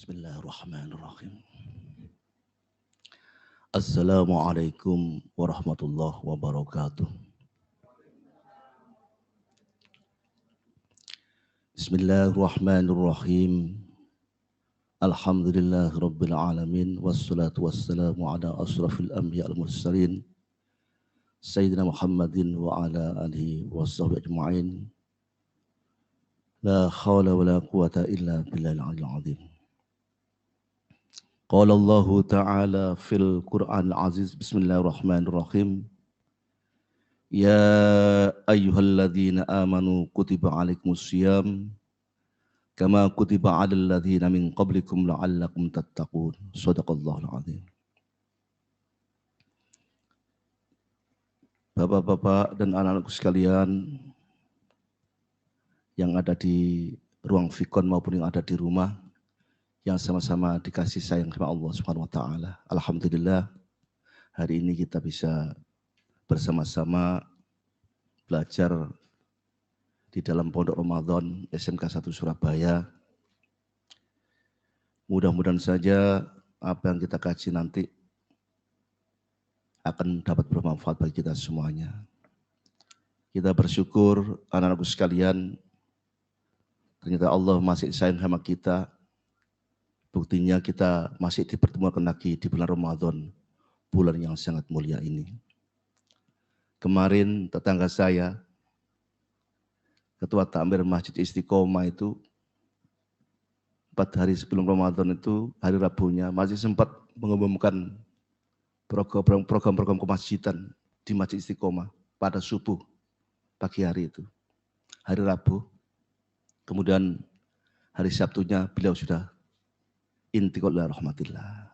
Bismillahirrahmanirrahim. Assalamualaikum warahmatullahi wabarakatuh. Bismillahirrahmanirrahim. Alhamdulillah rabbil alamin wassalatu wassalamu ala asrafil anbiya al mursalin sayyidina Muhammadin wa ala alihi washabbihi ajma'in. La haula wala quwata illa billahil aliyyil azim. Qala Allah Ta'ala fil Qur'an al-Aziz. Bismillahirrahmanirrahim. Ya ayyuhalladzina amanu kutiba alaikumus syiyam kama kutiba alal ladzina min qablikum la'allakum tattaqun. Shadaqallahul azim. Bapak-bapak dan anak-anakku sekalian yang ada di ruang fikon maupun yang ada di rumah, yang sama-sama dikasih sayang sama Allah Subhanahu wa taala. Alhamdulillah hari ini kita bisa bersama-sama belajar di dalam Pondok Ramadan SMK 1 Surabaya. Mudah-mudahan saja apa yang kita kaji nanti akan dapat bermanfaat bagi kita semuanya. Kita bersyukur anak-anakku sekalian, ternyata Allah masih sayang sama kita. Buktinya kita masih dipertemukan lagi di bulan Ramadan, bulan yang sangat mulia ini. Kemarin tetangga saya, Ketua Takmir Masjid Istiqomah itu, 4 hari sebelum Ramadan itu, hari Rabunya, masih sempat mengumumkan program-program kemasjidan di Masjid Istiqomah pada subuh pagi hari itu, hari Rabu. Kemudian hari Sabtunya beliau sudah intiqal ila rahmatillah.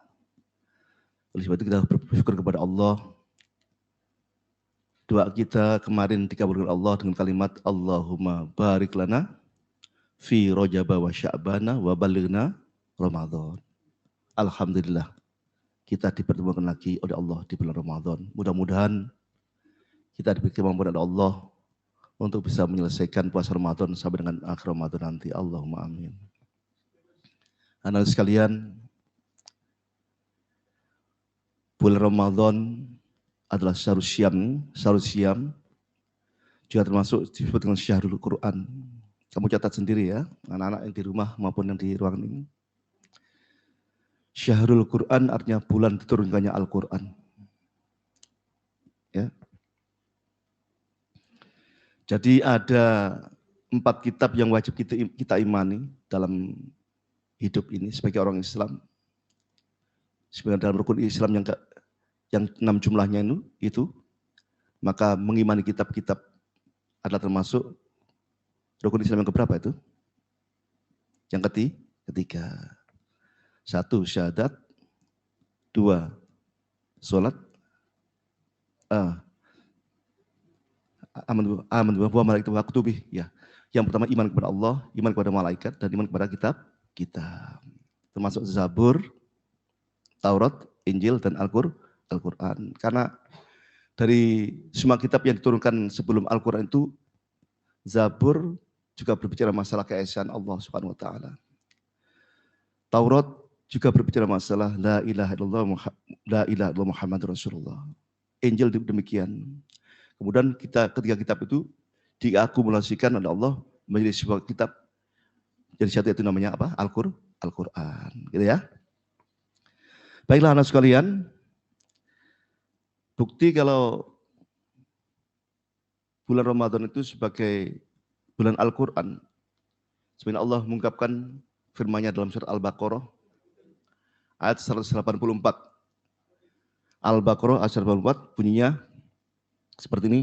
Oleh sebab itu kita bersyukur kepada Allah. Doa kita kemarin dikabulkan Allah dengan kalimat Allahumma barik lana fi Rajab wa Sya'bana wa balighna Ramadan. Alhamdulillah kita dipertemukan lagi oleh Allah di bulan Ramadan. Mudah-mudahan kita diberi kemampuan oleh Allah untuk bisa menyelesaikan puasa Ramadan sampai dengan akhir Ramadan nanti. Allahumma amin. Anak sekalian, bulan Ramadan adalah syahrul syam, juga termasuk disebut dengan syahrul Quran. Kamu catat sendiri ya, anak-anak yang di rumah maupun yang di ruangan ini. Syahrul Quran artinya bulan diturunkannya Al-Quran. Ya. Jadi ada 4 kitab yang wajib kita imani dalam hidup ini sebagai orang Islam. Sebenarnya dalam rukun Islam yang 6 jumlahnya itu, maka mengimani kitab-kitab adalah termasuk rukun Islam yang keberapa itu? Yang ketiga. 1 syahadat, 2 sholat, aman wa malaikatu wa kutubi. Ya. Yang pertama iman kepada Allah, iman kepada malaikat, dan iman kepada kitab. Termasuk Zabur, Taurat, Injil, dan Al-Quran. Karena dari semua kitab yang diturunkan sebelum Al-Quran itu, Zabur juga berbicara masalah keesaan Allah Subhanahu wa taala. Taurat juga berbicara masalah la ilaha illallah Muhammadur Rasulullah. Injil demikian. Kemudian ketiga kitab itu diakumulasikan oleh Allah menjadi sebuah kitab. Jadi satu itu namanya apa? Al-Quran. Gitu ya. Baiklah anak sekalian. Bukti kalau bulan Ramadan itu sebagai bulan Al-Quran. Sebenarnya Allah mengungkapkan firman-Nya dalam surat Al-Baqarah ayat 184. Al-Baqarah ayat 184 bunyinya seperti ini.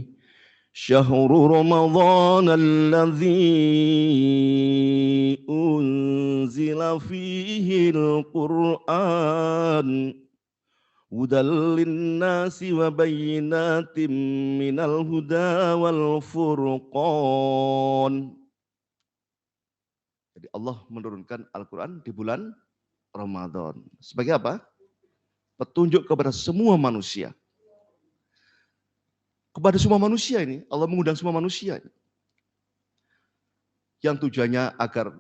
Syahrul Ramadan alladzi unzila fihi al-Qur'an hudal linnasi wa bayyinatin minal huda wal furqan. Jadi Allah menurunkan Al-Quran di bulan Ramadan. Sebagai apa? Petunjuk kepada semua manusia. Kepada semua manusia ini, Allah mengundang semua manusia. Yang tujuannya agar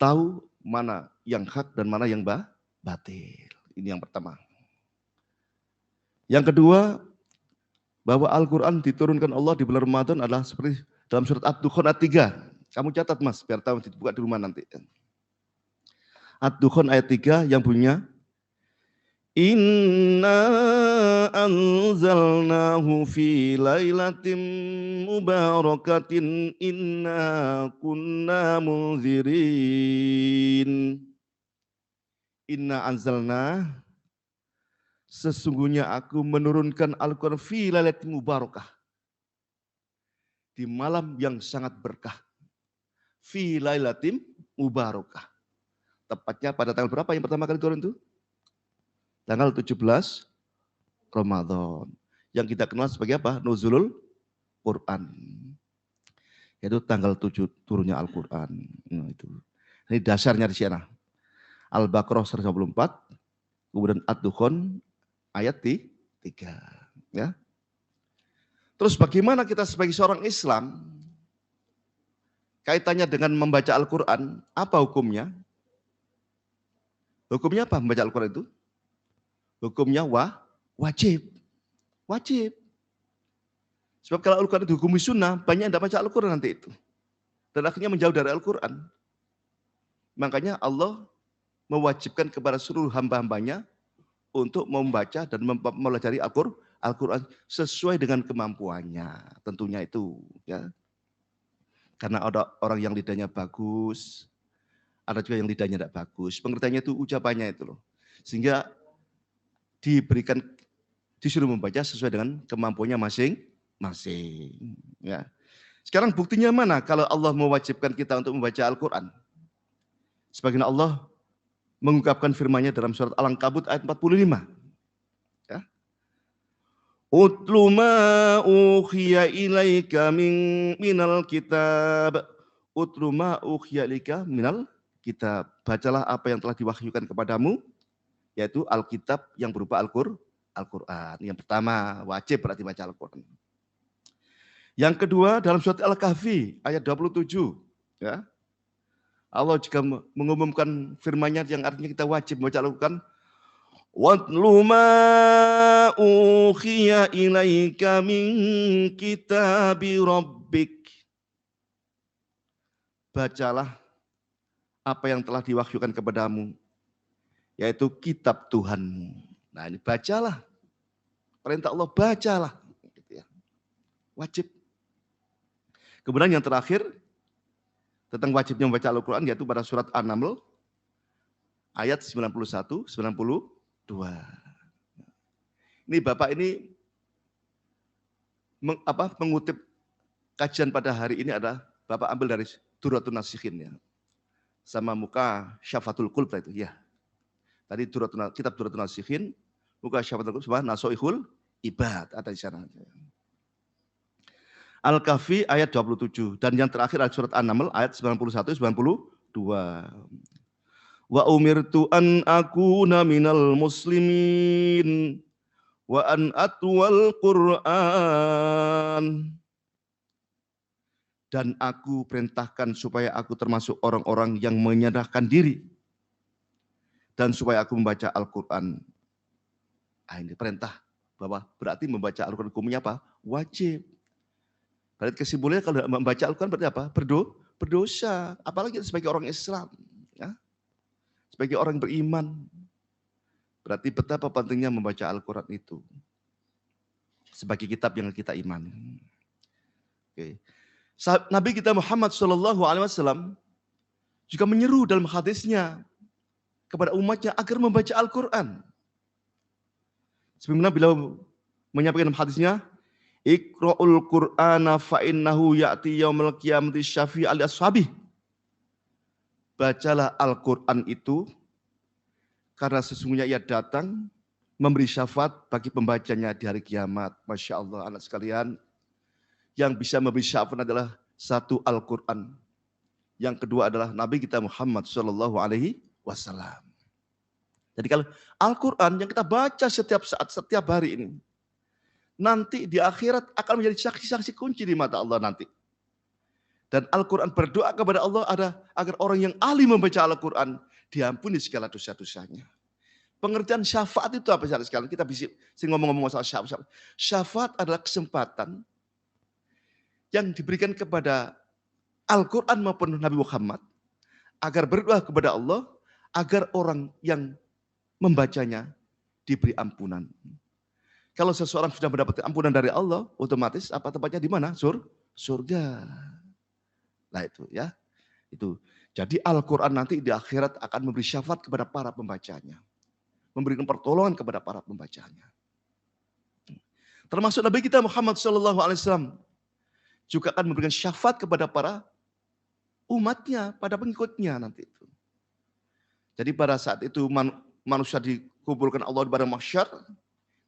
tahu mana yang hak dan mana yang batil. Ini yang pertama. Yang kedua, bahwa Al-Quran diturunkan Allah di bulan Ramadan adalah seperti dalam surat Ad-Dukhan ayat 3. Kamu catat mas, biar tahu dibuka di rumah nanti. Ad-Dukhan ayat 3 yang bunyinya, Inna anzalnahu fi lailatin mubarakatin inna kunna munzirin. Inna anzalna, sesungguhnya aku menurunkan Al-Quran fi lailatin mubarakah, di malam yang sangat berkah. Fi lailatin mubarakah. Tepatnya pada tanggal berapa yang pertama kali turun itu? Tanggal 17 Ramadan. Yang kita kenal sebagai apa? Nuzulul Quran. Yaitu tanggal 7 turunnya Al-Quran. Nah, itu. Ini dasarnya di sana. Al-Baqarah 154, kemudian Ad-Dukhan ayat 3. Ya. Terus bagaimana kita sebagai seorang Islam kaitannya dengan membaca Al-Quran? Apa hukumnya? Hukumnya apa membaca Al-Quran itu? Hukumnya wajib. Wajib. Sebab kalau Al-Quran itu hukumi sunnah, banyak yang tidak baca Al-Quran nanti itu. Dan akhirnya menjauh dari Al-Quran. Makanya Allah mewajibkan kepada seluruh hamba-hambanya untuk membaca dan mempelajari Al-Quran sesuai dengan kemampuannya. Tentunya itu. Ya. Karena ada orang yang lidahnya bagus, ada juga yang lidahnya tidak bagus. Pengertiannya itu ucapannya itu loh. Sehingga disuruh membaca sesuai dengan kemampuannya masing-masing. Ya. Sekarang buktinya mana kalau Allah mewajibkan kita untuk membaca Al-Quran? Sebagaimana Allah mengungkapkan firman-Nya dalam surat Al-Ankabut ayat 45. Ya. Utlu ma uhiya ilaika minal kitab. Utlu ma uhiya ilaika minal kitab. Bacalah apa yang telah diwahyukan kepadamu, yaitu Alkitab yang berupa Al-Quran. Yang pertama, wajib berarti baca Al-Quran. Yang kedua, dalam surat Al-Kahfi ayat 27. Ya. Allah juga mengumumkan firman-Nya yang artinya kita wajib membaca Al-Quran. Watlu ma uhiya ilaika min kitabi rabbik. Bacalah apa yang telah diwahyukan kepadamu, yaitu kitab Tuhanmu. Nah ini bacalah. Perintah Allah, bacalah. Wajib. Kemudian yang terakhir, tentang wajibnya membaca Al-Quran, yaitu pada surat An-Naml, ayat 91, 92. Ini Bapak ini mengutip kajian pada hari ini adalah Bapak ambil dari Durratun Nasikhin ya. Sama muka Syafatul Qulub itu ya. Tadi kitab Durratun Nasikhin, muka Syafatul Qulub sama Nasoihul Ibad ada di sana. Al-Kahfi ayat 27 dan yang terakhir adalah surat An-Naml ayat 91 92. Wa umirtu an akuna minal muslimin wa an atwal Qur'an. Dan aku perintahkan supaya aku termasuk orang-orang yang menyerahkan diri dan supaya aku membaca Al-Quran. Nah, ini perintah bahwa berarti membaca Al-Quran hukumnya apa? Wajib. Berarti kesimpulannya kalau membaca Al-Quran berarti apa? Berdosa. Apalagi sebagai orang Islam. Ya. Sebagai orang beriman. Berarti betapa pentingnya membaca Al-Quran itu. Sebagai kitab yang kita imani. Oke. Nabi kita Muhammad SAW juga menyeru dalam hadisnya kepada umatnya agar membaca Al-Quran. Sebagaimana beliau menyampaikan hadisnya, Iqra'ul Qur'ana fa'innahu ya'ti yaumil qiyamati syafi'al ashabi. Bacalah Al-Quran itu karena sesungguhnya ia datang memberi syafaat bagi pembacanya di hari kiamat. Masya Allah anak sekalian, yang bisa memberi syafaat adalah satu Al-Quran. Yang kedua adalah Nabi kita Muhammad SAW. Jadi kalau Al-Quran yang kita baca setiap saat, setiap hari ini, nanti di akhirat akan menjadi saksi-saksi kunci di mata Allah nanti. Dan Al-Quran berdoa kepada Allah agar orang yang ahli membaca Al-Quran diampuni segala dosa-dosanya. Pengertian syafaat itu apa sekalian? Kita bisa ngomong-ngomong masalah syafaat. Syafaat adalah kesempatan yang diberikan kepada Al-Quran maupun Nabi Muhammad agar berdoa kepada Allah agar orang yang membacanya diberi ampunan. Kalau seseorang sudah mendapatkan ampunan dari Allah, otomatis apa tempatnya di mana? Surga. Nah itu ya. Itu. Jadi Al-Quran nanti di akhirat akan memberi syafaat kepada para pembacanya. Memberikan pertolongan kepada para pembacanya. Termasuk Nabi kita Muhammad SAW juga akan memberikan syafaat kepada para umatnya, pada pengikutnya nanti itu. Jadi pada saat itu manusia dikumpulkan Allah di padang mahsyar,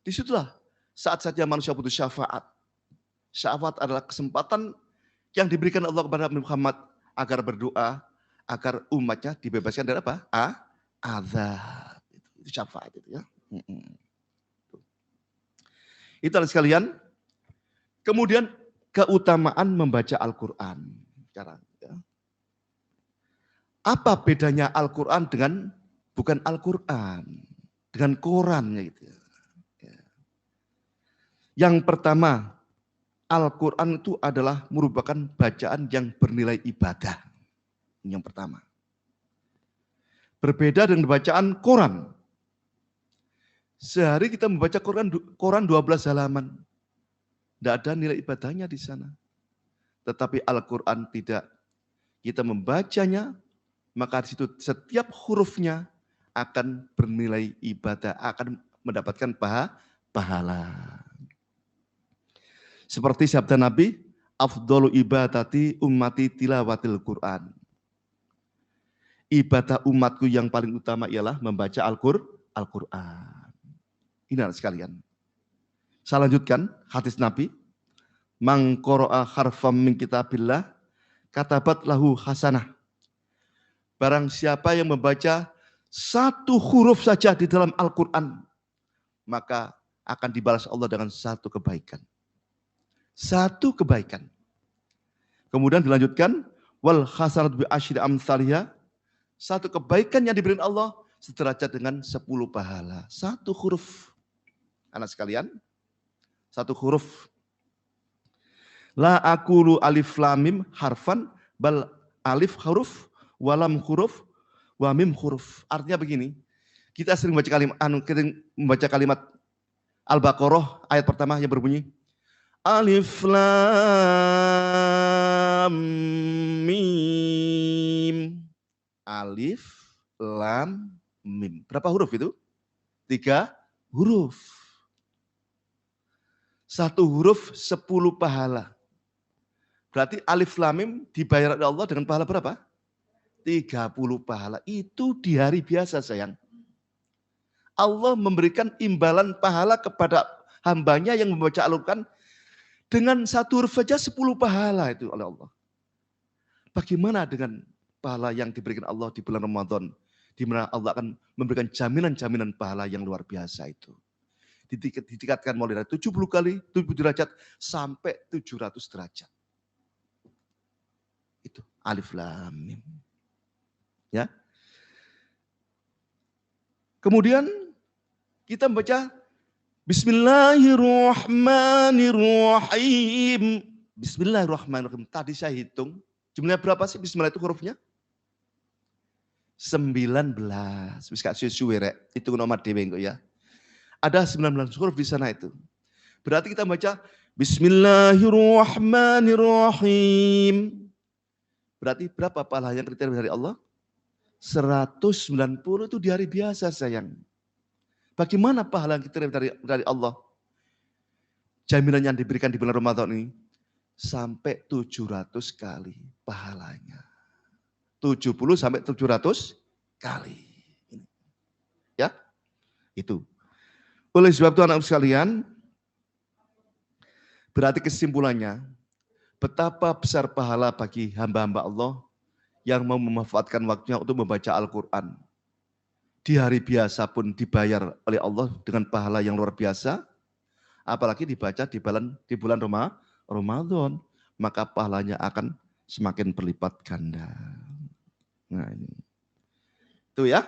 disitulah saat saja manusia butuh syafaat. Syafaat adalah kesempatan yang diberikan Allah kepada Nabi Muhammad agar berdoa, agar umatnya dibebaskan dari apa? Azab. Itu syafaat itu ya. Itu adalah sekalian. Kemudian keutamaan membaca Al-Quran. Sekarang, ya. Apa bedanya Al-Quran dengan bukan Al-Quran? Dengan Qurannya gitu ya. Yang pertama, Al-Quran itu adalah merupakan bacaan yang bernilai ibadah. Yang pertama. Berbeda dengan bacaan Quran. Sehari kita membaca Quran 12 halaman. Tidak ada nilai ibadahnya di sana. Tetapi Al-Quran tidak. Kita membacanya, maka di situ setiap hurufnya akan bernilai ibadah, akan mendapatkan pahala. Seperti sabda Nabi, afdhalu ibadati ummati tilawatil Quran. Ibadah umatku yang paling utama ialah membaca Al-Quran. Ini sekalian. Saya lanjutkan hadis Nabi. Man qara'a harfam min kitabillah katabat lahu hasanah. Barang siapa yang membaca satu huruf saja di dalam Al-Quran, maka akan dibalas Allah dengan satu kebaikan. Satu kebaikan. Kemudian dilanjutkan, wal hasanat bi asyri amsalihha. Satu kebaikan yang diberikan Allah sederajat dengan 10 pahala. Satu huruf. Anak sekalian, satu huruf. La aqulu alif lam mim harfan bal alif huruf walam huruf wa mim huruf. Artinya begini. Kita sering membaca kalimat Al-Baqarah ayat pertama yang berbunyi alif lam mim. Alif lam mim. Berapa huruf itu? 3 huruf. Satu huruf 10 pahala. Berarti alif lam mim dibayar oleh Allah dengan pahala berapa? 30 pahala. Itu di hari biasa sayang. Allah memberikan imbalan pahala kepada hambanya yang membaca Al-Quran dengan satu huruf saja 10 pahala itu oleh Allah. Bagaimana dengan pahala yang diberikan Allah di bulan Ramadan, di mana Allah akan memberikan jaminan-jaminan pahala yang luar biasa itu. Ditingkatkan mulai dari 70 kali, 7 derajat, sampai 700 derajat. Itu alif lam mim. Ya. Kemudian kita membaca Bismillahirrahmanirrahim. Bismillahirrahmanirrahim. Tadi saya hitung, jumlahnya berapa sih Bismillah itu hurufnya? 19. Wis gak suwe rek, itu nomor dhewe engko ya. Ada 19 huruf di sana itu. Berarti kita baca Bismillahirrahmanirrahim. Berarti berapa pahala yang kita dari Allah? 190 itu di hari biasa sayang. Bagaimana pahala yang kita dari Allah? Jaminan yang diberikan di bulan Ramadan ini sampai 700 kali pahalanya. 70 sampai 700 kali. Ya, itu. Oleh sebab itu anak sekalian, berarti kesimpulannya, betapa besar pahala bagi hamba-hamba Allah yang mau memanfaatkan waktunya untuk membaca Al-Quran. Di hari biasa pun dibayar oleh Allah dengan pahala yang luar biasa, apalagi dibaca di bulan Ramadan, maka pahalanya akan semakin berlipat ganda. Nah ini. Itu ya.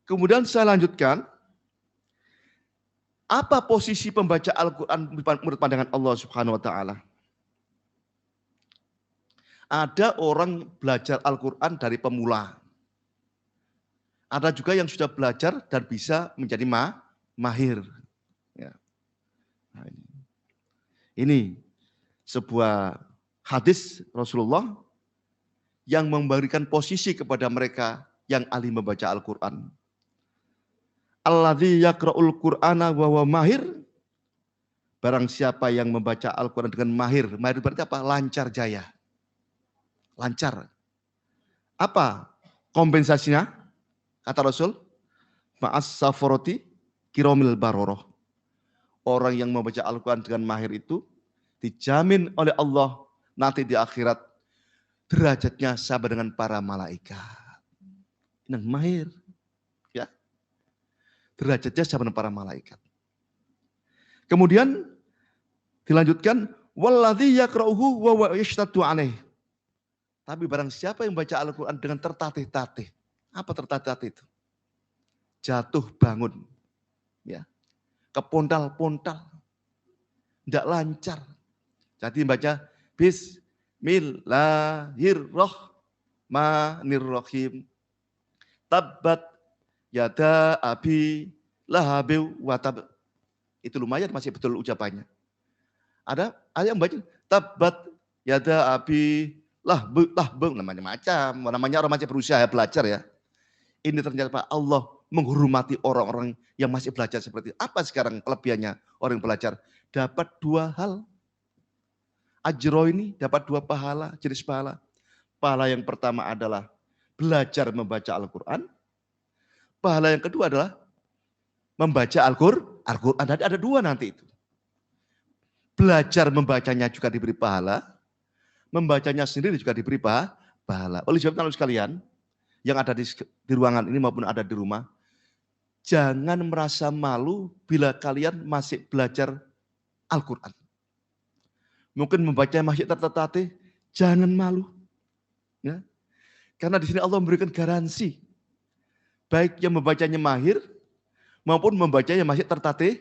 Kemudian saya lanjutkan. Apa posisi pembaca Al-Quran menurut pandangan Allah Subhanahu wa Ta'ala? Ada orang belajar Al-Quran dari pemula. Ada juga yang sudah belajar dan bisa menjadi mahir. Ya. Nah, ini sebuah hadis Rasulullah yang memberikan posisi kepada mereka yang ahli membaca Al-Quran. Alladzi yaqra'ul Qur'ana wa huwa mahir. Barang siapa yang membaca Al-Quran dengan mahir. Mahir berarti apa? Lancar jaya. Lancar. Apa kompensasinya? Kata Rasul, ma'as safaroti kiromil baroroh. Orang yang membaca Al-Quran dengan mahir itu dijamin oleh Allah nanti di akhirat derajatnya sama dengan para malaikat. Yang mahir. Ya. Derajatnya sama dengan para malaikat. Kemudian dilanjutkan, walladzi yaqra'uhu wa huwa yashtaddu alaih. Tapi barang siapa yang membaca Al-Quran dengan tertatih-tatih. Apa tertatih-tatih itu? Jatuh bangun. Ya. Kepontal-pontal. Tidak lancar. Jadi membaca Bismillahirrahmanirrahim. Tabbat yada abi lahabi watab. Itu lumayan masih betul ucapannya. Ada yang baca tabbat yada abi lahbu namanya macam. Namanya orang macam berusaha belajar ya. Ini ternyata Allah menghormati orang-orang yang masih belajar seperti itu. Apa sekarang kelebihannya orang yang belajar? Dapat dua hal. Ajro ini dapat dua pahala, jenis pahala. Pahala yang pertama adalah belajar membaca Al-Quran. Pahala yang kedua adalah membaca Al-Quran. Ada dua nanti itu. Belajar membacanya juga diberi pahala. Membacanya sendiri juga diberi pahala. Oleh sebab itu sekalian, yang ada di ruangan ini maupun ada di rumah, jangan merasa malu bila kalian masih belajar Al-Quran. Mungkin membacanya masih tertatih, jangan malu. Ya. Karena di sini Allah memberikan garansi. Baik yang membacanya mahir, maupun membacanya masih tertatih.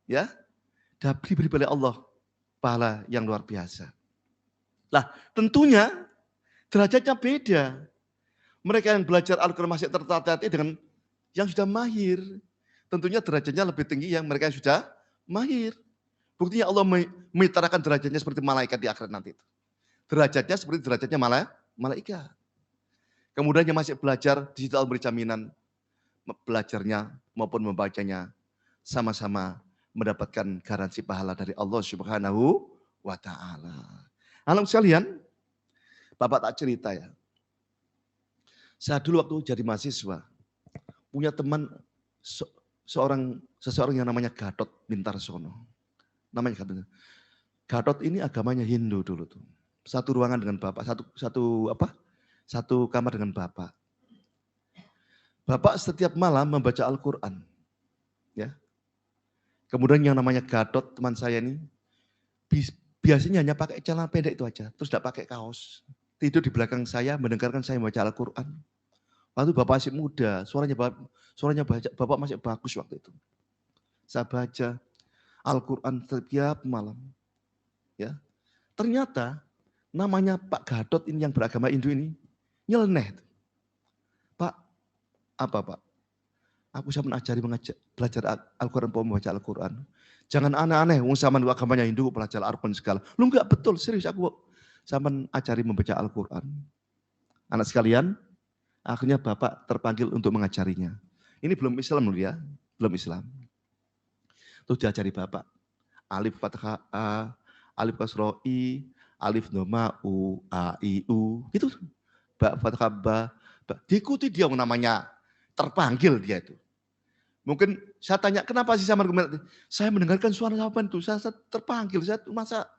Ya, diberi oleh Allah pahala yang luar biasa. Lah, tentunya derajatnya beda. Mereka yang belajar Al-Quran masih tertatih dengan yang sudah mahir. Tentunya derajatnya lebih tinggi yang mereka yang sudah mahir. Buktinya Allah menyetarakan derajatnya seperti malaikat di akhirat nanti itu. Derajatnya seperti derajatnya malaikat. Kemudian yang masih belajar, di situ Allah beri jaminan belajarnya maupun membacanya sama-sama mendapatkan garansi pahala dari Allah Subhanahu wa Ta'ala. Anak sekalian, Bapak tak cerita ya. Saya dulu waktu jadi mahasiswa, punya teman seseorang yang namanya Gatot Mintarsono. Namanya Gatot. Gatot ini agamanya Hindu dulu tuh. Satu ruangan dengan Bapak, satu kamar dengan Bapak. Bapak setiap malam membaca Al-Quran. Ya. Kemudian yang namanya Gatot, teman saya ini, biasanya hanya pakai celana pendek itu aja, terus tidak pakai kaos. Tidur di belakang saya, mendengarkan saya membaca Al-Quran. Waktu Bapak masih muda, suaranya Bapak masih bagus waktu itu. Saya baca Al-Quran setiap malam. Ya, ternyata namanya Pak Gatot ini yang beragama Hindu ini, nyeleneh. Pak, apa Pak? Aku saya mengajari belajar Al-Quran, membaca Al-Quran. Jangan aneh-aneh, sama agamanya Hindu, belajar Al-Quran segala. Lu enggak betul, serius aku sama ajari membaca Al-Quran. Anak sekalian, akhirnya Bapak terpanggil untuk mengajarinya. Ini belum Islam loh ya, belum Islam. Terus diajari Bapak. Alif fathah A, alif kasroh I, alif doma U, A, I, U. Gitu. Ba fathah Ba. Diikuti dia namanya, terpanggil dia itu. Mungkin saya tanya, kenapa sih saya mendengarkan suara sahabat itu, saya terpanggil, saya masa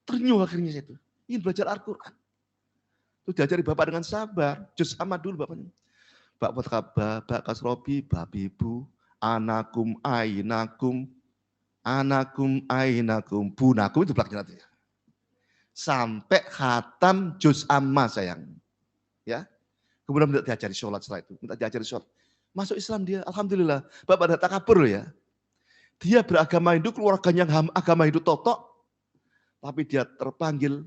ternyuh akhirnya saya itu. Ingin belajar Al-Quran. Itu diajari Bapak dengan sabar. Jus sama dulu Bapaknya. Bak fathah Ba kasrobi, babibu, anakum, ainakum, bunakum, itu belakangnya nanti. sampai khatam juz amma sayang. Ya. Kemudian minta diajari sholat setelah itu, minta diajari sholat. Masuk Islam dia, alhamdulillah. Bapak ada takabur loh ya. Dia beragama Hindu, keluarganya agama Hindu totok, tapi dia terpanggil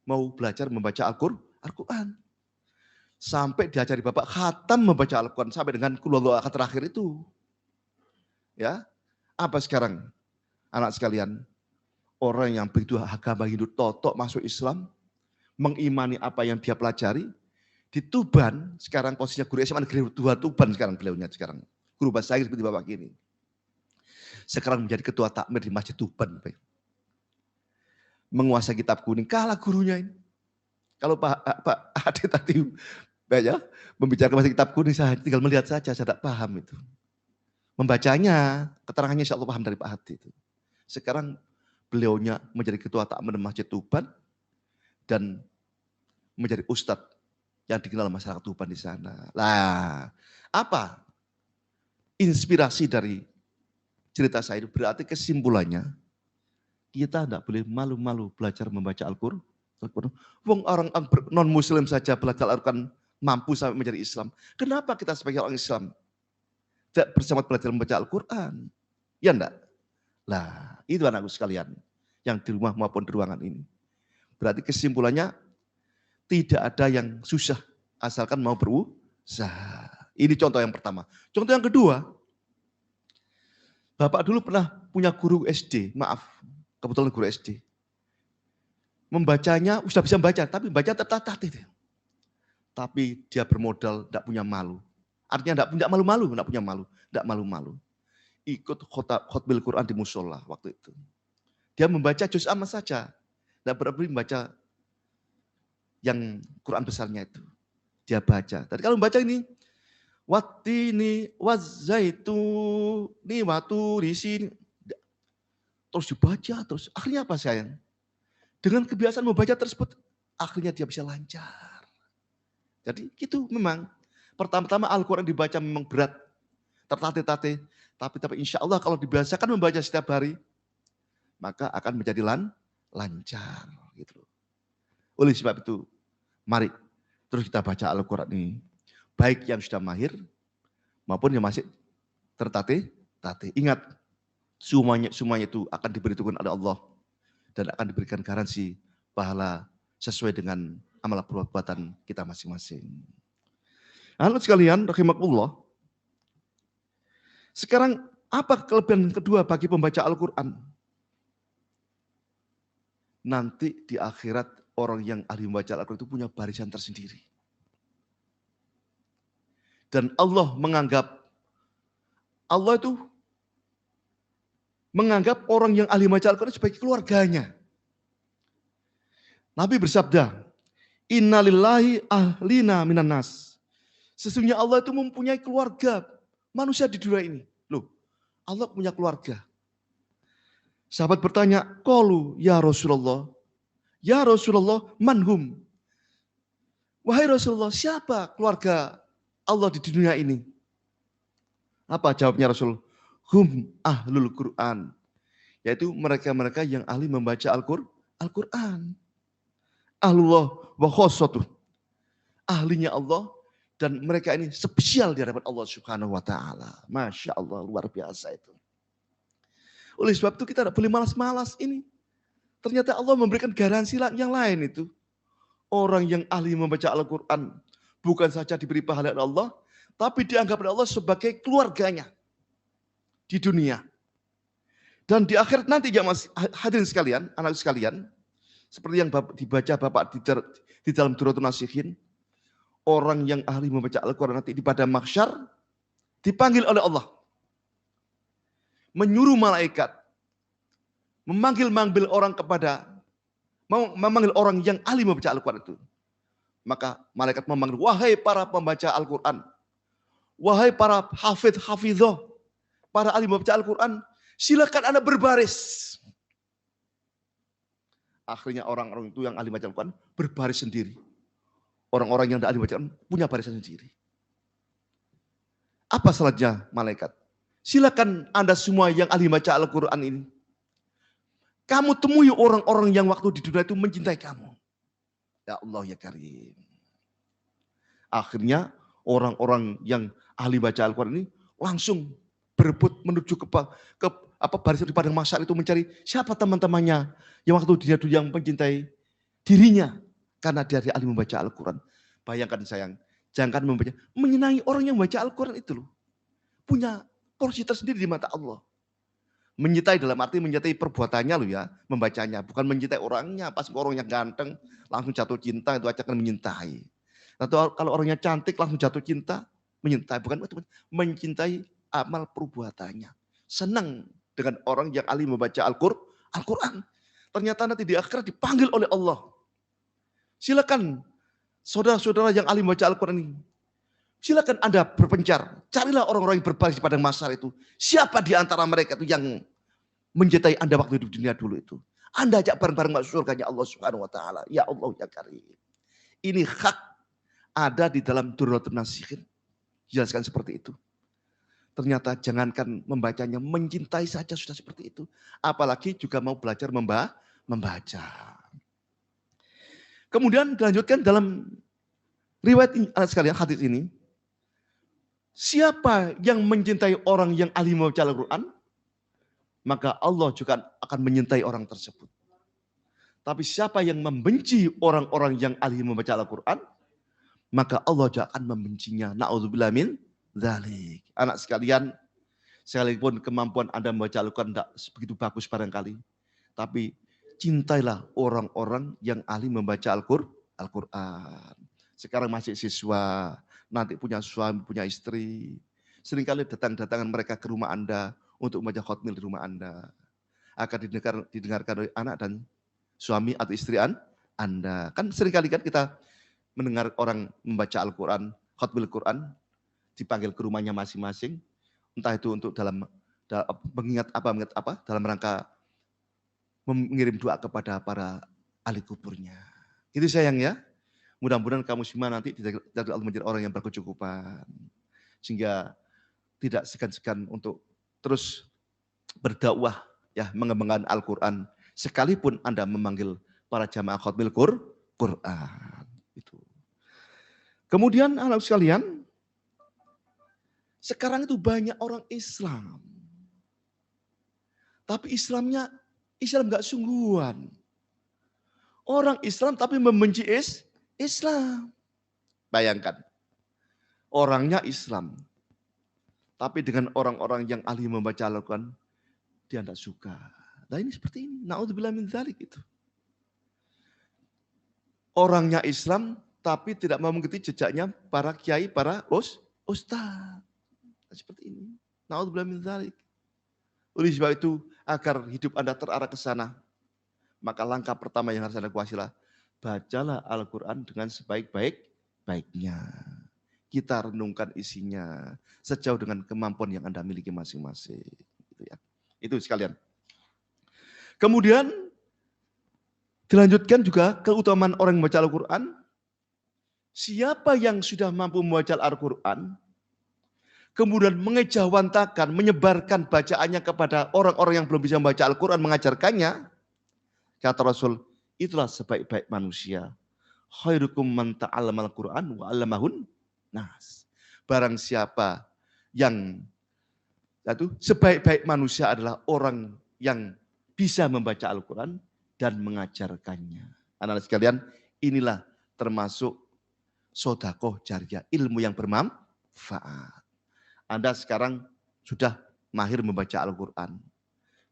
mau belajar membaca Al-Quran. Sampai diajari Bapak khatam membaca Al-Quran sampai dengan Qul huwallahu ahad terakhir itu. Ya, apa sekarang anak sekalian? Orang yang begitu agama Hindu totok masuk Islam, mengimani apa yang dia pelajari, di Tuban, sekarang posisinya guru SMA Negeri 2 Tuban sekarang beliaunya sekarang. Guru bahasa Inggris seperti Bapak gini. Sekarang menjadi ketua takmir di Masjid Tuban. Menguasai kitab kuning, kalah gurunya ini. Kalau Pak Ade tadi ya, membicarakan masih kitab kuning, saya tinggal melihat saja, saya tidak paham itu. Membacanya, keterangannya insya Allah paham dari Pak Ade itu. Sekarang beliaunya menjadi ketua takmir Masjid Tuban dan menjadi ustadz yang dikenal masyarakat Tuban di sana. Lah, apa inspirasi dari cerita saya itu? Berarti kesimpulannya, kita tidak boleh malu-malu belajar membaca Al-Quran. Wong orang non-muslim saja belajar Al-Quran mampu sampai menjadi Islam. Kenapa kita sebagai orang Islam tidak bersemangat belajar membaca Al-Quran? Ya enggak? Lah, itu anakku sekalian yang di rumah maupun di ruangan ini. Berarti kesimpulannya tidak ada yang susah asalkan mau berusaha. Ini contoh yang pertama. Contoh yang kedua, Bapak dulu pernah punya guru SD, maaf, kebetulan guru SD. Membacanya sudah bisa membaca, tapi baca tertatih. Tapi dia bermodal tidak punya malu. Artinya tidak malu-malu, tidak malu-malu. Ikut khotbil Quran di musola waktu itu. Dia membaca juz amma saja, tidak berarti membaca yang Quran besarnya itu. Dia baca. Tadi kalau membaca ini, wattini wazzaituni waturisin, terus dibaca terus. Akhirnya apa sayang? Dengan kebiasaan membaca tersebut, akhirnya dia bisa lancar. Jadi itu memang pertama-tama Al-Quran dibaca memang berat, tertatih-tatih, tapi insya Allah kalau dibiasakan membaca setiap hari, maka akan menjadi lancar. Gitu. Oleh sebab itu, mari terus kita baca Al-Quran ini, baik yang sudah mahir maupun yang masih tertatih-tatih. Ingat, semuanya itu akan diberi Tuhan oleh Allah dan akan diberikan garansi pahala sesuai dengan amal perbuatan kita masing-masing. Anak sekalian, rahimakumullah. Sekarang apa kelebihan kedua bagi pembaca Al-Quran? Nanti di akhirat orang yang ahli membaca Al-Quran itu punya barisan tersendiri. Dan Allah itu menganggap orang yang ahli membaca Al-Quran sebagai keluarganya. Nabi bersabda, innalillahi ahlina minan nas. Sesungguhnya Allah itu mempunyai keluarga manusia di dunia ini. Loh, Allah punya keluarga. Sahabat bertanya, qalu ya Rasulullah. Ya Rasulullah, manhum? Wahai Rasulullah, siapa keluarga Allah di dunia ini? Apa jawabnya Rasul? Hum ahlul Quran. Yaitu mereka-mereka yang ahli membaca Al-Quran. Ahlullah wa khossatuh. Ahlinya Allah dan mereka ini spesial di hadapan Allah Subhanahu wa taala. Masya Allah, luar biasa itu. Oleh sebab itu kita tidak boleh malas-malas ini. Ternyata Allah memberikan garansi yang lain itu. Orang yang ahli membaca Al-Quran bukan saja diberi pahala oleh Allah, tapi dianggap oleh Allah sebagai keluarganya di dunia. Dan di akhirat nanti ya mas hadirin sekalian, anak sekalian, seperti yang dibaca Bapak di dalam Duratun Nasihin, orang yang ahli membaca Al-Quran nanti di pada mahsyar dipanggil oleh Allah. Menyuruh malaikat, memanggil orang memanggil orang yang ahli membaca Al-Quran itu. Maka malaikat memanggil, wahai para pembaca Al-Quran, wahai para hafidh-hafidhah, para ahli membaca Al-Quran, silakan Anda berbaris. Akhirnya orang-orang itu yang ahli membaca Al-Quran berbaris sendiri. Orang-orang yang tidak ahli membaca Al-Quran punya barisan sendiri. Apa selanjutnya malaikat? Silakan Anda semua yang ahli membaca Al-Quran ini Kamu temui orang-orang yang waktu di dunia itu mencintai kamu. Ya Allah ya Karim. Akhirnya orang-orang yang ahli baca Al-Quran ini langsung berebut menuju ke barisan di padang mahsyar itu mencari siapa teman-temannya yang waktu dia dulu yang mencintai dirinya karena dia ahli membaca Al-Quran. Bayangkan sayang, jangan menyenangi orang yang membaca Al-Quran itu loh. Punya porsi tersendiri di mata Allah. Mencintai dalam arti mencintai perbuatannya loh ya, membacanya. Bukan mencintai orangnya, pas orangnya ganteng, langsung jatuh cinta, itu aja kan menyintai. Atau kalau orangnya cantik, langsung jatuh cinta, menyintai. Bukan mencintai amal perbuatannya. Senang dengan orang yang ahli membaca Al-Quran. Ternyata nanti di akhirat dipanggil oleh Allah. Silakan saudara-saudara yang ahli membaca Al-Quran ini. Silakan Anda berpencar. Carilah orang-orang yang berbaris pada masa itu. Siapa di antara mereka itu yang mencintai Anda waktu hidup dunia dulu itu. Anda ajak bareng-bareng masuk surganya Allah Subhanahu wa taala. Ya Allah ya Karim. Ini hak ada di dalam Durratun Nasihin. Jelaskan seperti itu. Ternyata jangankan membacanya, mencintai saja sudah seperti itu. Apalagi juga mau belajar membaca. Kemudian dilanjutkan dalam riwayat sekalian hadis ini. Siapa yang mencintai orang yang ahli membaca Al-Quran, maka Allah juga akan menyintai orang tersebut. Tapi siapa yang membenci orang-orang yang ahli membaca Al-Quran, maka Allah juga akan membencinya. Na'udzubillah min dzalik. Anak sekalian, sekalipun kemampuan Anda membaca Al-Quran tidak begitu bagus barangkali, tapi cintailah orang-orang yang ahli membaca Al-Quran. Sekarang masih siswa, nanti punya suami, punya istri. Seringkali datang-datangan mereka ke rumah Anda untuk membaca khotmil di rumah Anda. Akan didengarkan oleh anak dan suami atau istri Anda. Kan seringkali kan kita mendengar orang membaca Al-Quran, khotmil Quran, dipanggil ke rumahnya masing-masing. Entah itu untuk mengingat apa, dalam rangka mengirim doa kepada para ahli kuburnya. Itu sayang ya. Mudah-mudahan kamu semua nanti tidak menjadi orang yang berkecukupan. Sehingga tidak segan-segan untuk terus berdakwah, ya, mengembangkan Al-Quran. Sekalipun Anda memanggil para jamaah khotmil Quran. Itu. Kemudian anak sekalian, sekarang itu banyak orang Islam. Tapi Islam nggak sungguhan. Orang Islam tapi membenci Islam. Bayangkan, orangnya Islam, tapi dengan orang-orang yang ahli membaca Al-Quran, dia tidak suka. Nah ini seperti ini, na'udzubillah min dzalik itu. Orangnya Islam, tapi tidak mau mengikuti jejaknya para kiai, para ustaz. Seperti ini, na'udzubillah min dzalik. Oleh sebab itu, agar hidup Anda terarah ke sana, maka langkah pertama yang harus Anda kuasilah, bacalah Al-Quran dengan sebaik-baiknya. Kita renungkan isinya sejauh dengan kemampuan yang Anda miliki masing-masing. Gitu ya. Itu sekalian. Kemudian dilanjutkan juga keutamaan orang membaca Al-Quran. Siapa yang sudah mampu membaca Al-Quran, kemudian mengejawantakan, menyebarkan bacaannya kepada orang-orang yang belum bisa membaca Al-Quran, mengajarkannya, kata Rasul, itulah sebaik-baik manusia. Khairukum man ta'allamal Qur'an wa 'allamahun nas. Barang siapa yang sebaik-baik manusia adalah orang yang bisa membaca Al-Quran dan mengajarkannya. Anak-anak sekalian, inilah termasuk sedekah jariyah, ilmu yang bermanfaat. Anda sekarang sudah mahir membaca Al-Quran.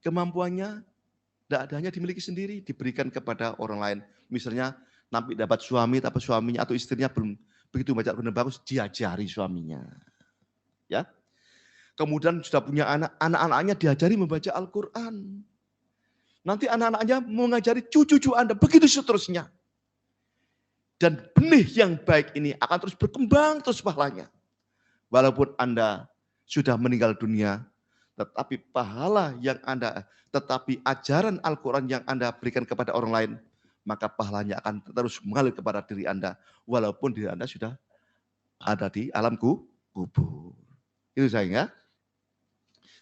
Kemampuannya tidak adanya dimiliki sendiri, diberikan kepada orang lain. Misalnya nanti dapat suami, tapi suaminya atau istrinya belum begitu baca Al-Quran bagus, diajari suaminya. Ya. Kemudian sudah punya anak-anaknya diajari membaca Al-Quran. Nanti anak-anaknya mengajari cucu-cucu Anda, begitu seterusnya. Dan benih yang baik ini akan terus berkembang terus pahalanya. Walaupun Anda sudah meninggal dunia, tetapi pahala yang tetapi ajaran Al-Quran yang Anda berikan kepada orang lain, maka pahalanya akan terus mengalir kepada diri Anda, walaupun diri Anda sudah ada di alam kubur. Itu sayang ya.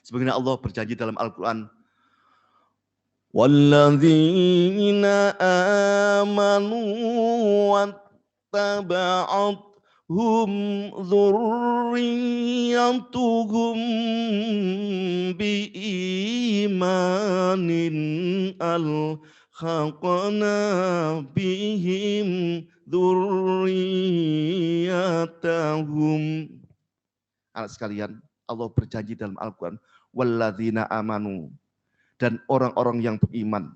Sebagaimana Allah berjanji dalam Al-Quran, Walladzina amanu wattaba'athum dzurriyyatuhum biimanin alhaqna bihim dzurriyyatahum. Anak sekalian, Allah berjanji dalam Al-Quran, walladzina amanu, dan orang-orang yang beriman.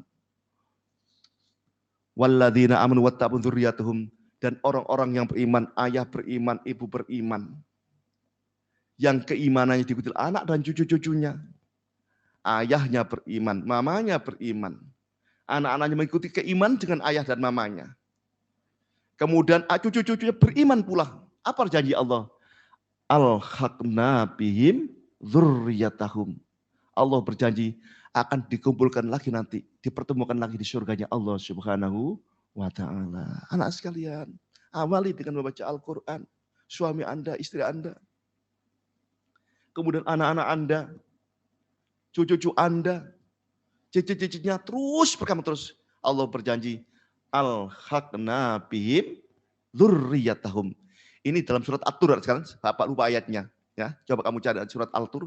Walladzina amanu wattaba'u dzurriyyatuhum, dan orang-orang yang beriman, ayah beriman, ibu beriman. Yang keimanannya diikuti anak dan cucu-cucunya. Ayahnya beriman, mamanya beriman. Anak-anaknya mengikuti keimanan dengan ayah dan mamanya. Kemudian cucu-cucunya beriman pula. Apa janji Allah? Alhaqna bihim dzurriyyatahum. Allah berjanji akan dikumpulkan lagi nanti, dipertemukan lagi di surganya Allah Subhanahu wa ta'ala. Anak sekalian, awali dengan membaca Al-Quran. Suami Anda, istri Anda. Kemudian anak-anak Anda, cucu-cucu Anda, cicit-cicitnya terus berkembang terus. Allah berjanji, alhaqna bihim dzurriyyatahum. Ini dalam surat At-Tur sekarang, Bapak lupa ayatnya. Ya, coba kamu cari surat At-Tur,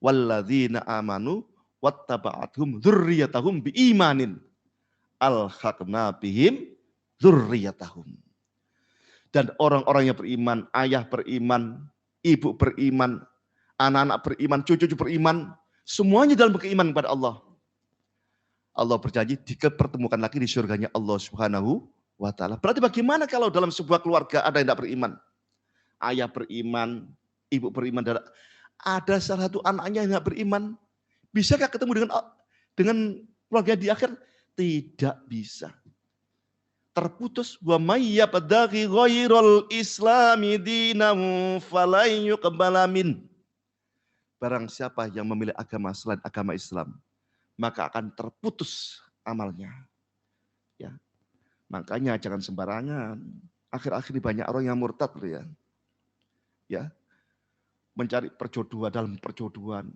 walladzina amanu wattaba'athum dzurriyyatahum biimanin alhaqna bihim dzurriyyatahum. Dan orang-orang yang beriman, ayah beriman, ibu beriman, anak-anak beriman, cucu-cucu beriman, semuanya dalam keimanan kepada Allah. Allah berjanji dipertemukan lagi di surganya Allah Subhanahu wa ta'ala. Berarti bagaimana kalau dalam sebuah keluarga ada yang tidak beriman? Ayah beriman, ibu beriman, ada salah satu anaknya yang tidak beriman. Bisakah ketemu dengan keluarga di akhir? Tidak bisa. Terputus. Wa may yabtaghi ghairal islami dinan falan yuqbala min. Barang siapa yang memilih agama selain agama Islam, maka akan terputus amalnya. Ya. Makanya jangan sembarangan. Akhir-akhir ini banyak orang yang murtad loh ya. Ya. Mencari perjodohan dalam perjodohan.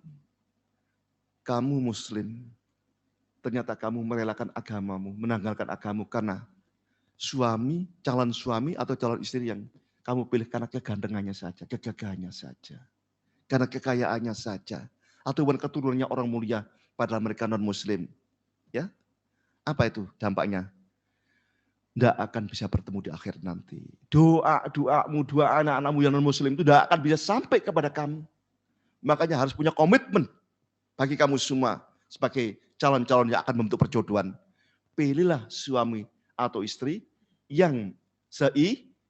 Kamu muslim, ternyata kamu merelakan agamamu, menanggalkan agamamu karena calon suami atau calon istri yang kamu pilih karena kegandengannya saja, kegagahannya saja, karena kekayaannya saja, atau keturunannya orang mulia padahal mereka non muslim. Ya, apa itu dampaknya? Tidak akan bisa bertemu di akhir nanti. Doamu, doa anak-anakmu yang non muslim itu tidak akan bisa sampai kepada kamu. Makanya harus punya komitmen bagi kamu semua sebagai calon-calon yang akan membentuk perjodohan. Pilihlah suami atau istri yang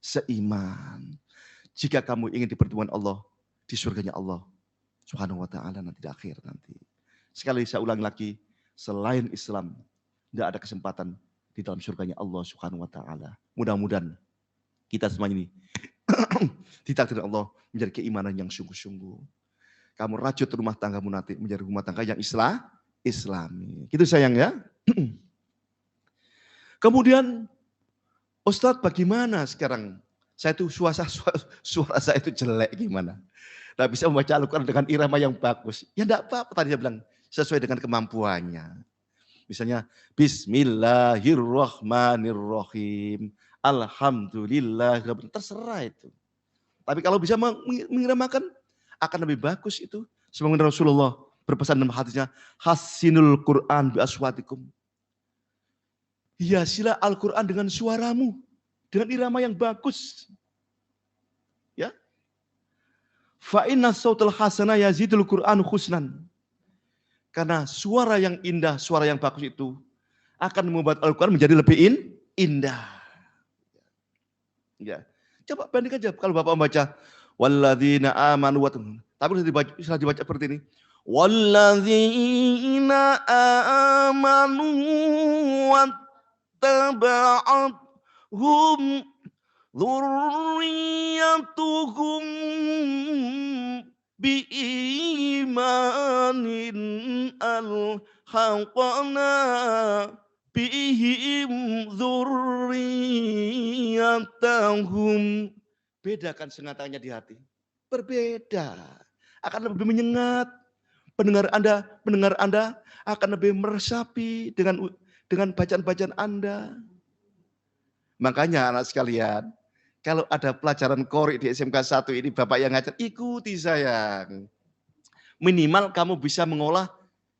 seiman. Jika kamu ingin dipertemukan Allah di surganya Allah Subhanahu wa ta'ala nanti di akhir nanti. Sekali saya ulang lagi, selain Islam tidak ada kesempatan di dalam surganya Allah Subhanahu wa ta'ala. Mudah-mudahan kita semua ini ditakdirkan Allah menjadi keimanan yang sungguh-sungguh. Kamu rajut rumah tanggamu nanti menjadi rumah tangga yang Islami. Gitu sayang ya. Kemudian, Ustadz bagaimana sekarang? Saya itu suara saya itu jelek gimana? Tidak bisa membaca Al-Quran dengan irama yang bagus. Ya enggak apa-apa tadi dia bilang. Sesuai dengan kemampuannya. Misalnya, Bismillahirrahmanirrahim. Alhamdulillah. Terserah itu. Tapi kalau bisa mengiramakan, akan lebih bagus itu. Sebagaimana Rasulullah berpesan dalam hadisnya, Hasinul Quran bi aswatikum. Hiasilah Al-Quran dengan suaramu. Dengan irama yang bagus. Ya. Fa inna sautal hasanah yazidul Quran husnan. Karena suara yang indah, suara yang bagus itu akan membuat Al-Quran menjadi lebih indah. Ya. Coba bandingkan aja kalau Bapak membaca walladzina amanu tapi bisa dibaca seperti ini. Walladzina amanu wattaba'athum dzurriyyatuhum biimanin alhaqna bihim dzurriyyatahum. Bedakan sengatanya di hati. Berbeda. Akan lebih menyengat. pendengar Anda akan lebih meresapi dengan bacaan-bacaan Anda. Makanya anak sekalian, kalau ada pelajaran Qori di SMK 1 ini Bapak yang ngajar, ikuti sayang. Minimal kamu bisa mengolah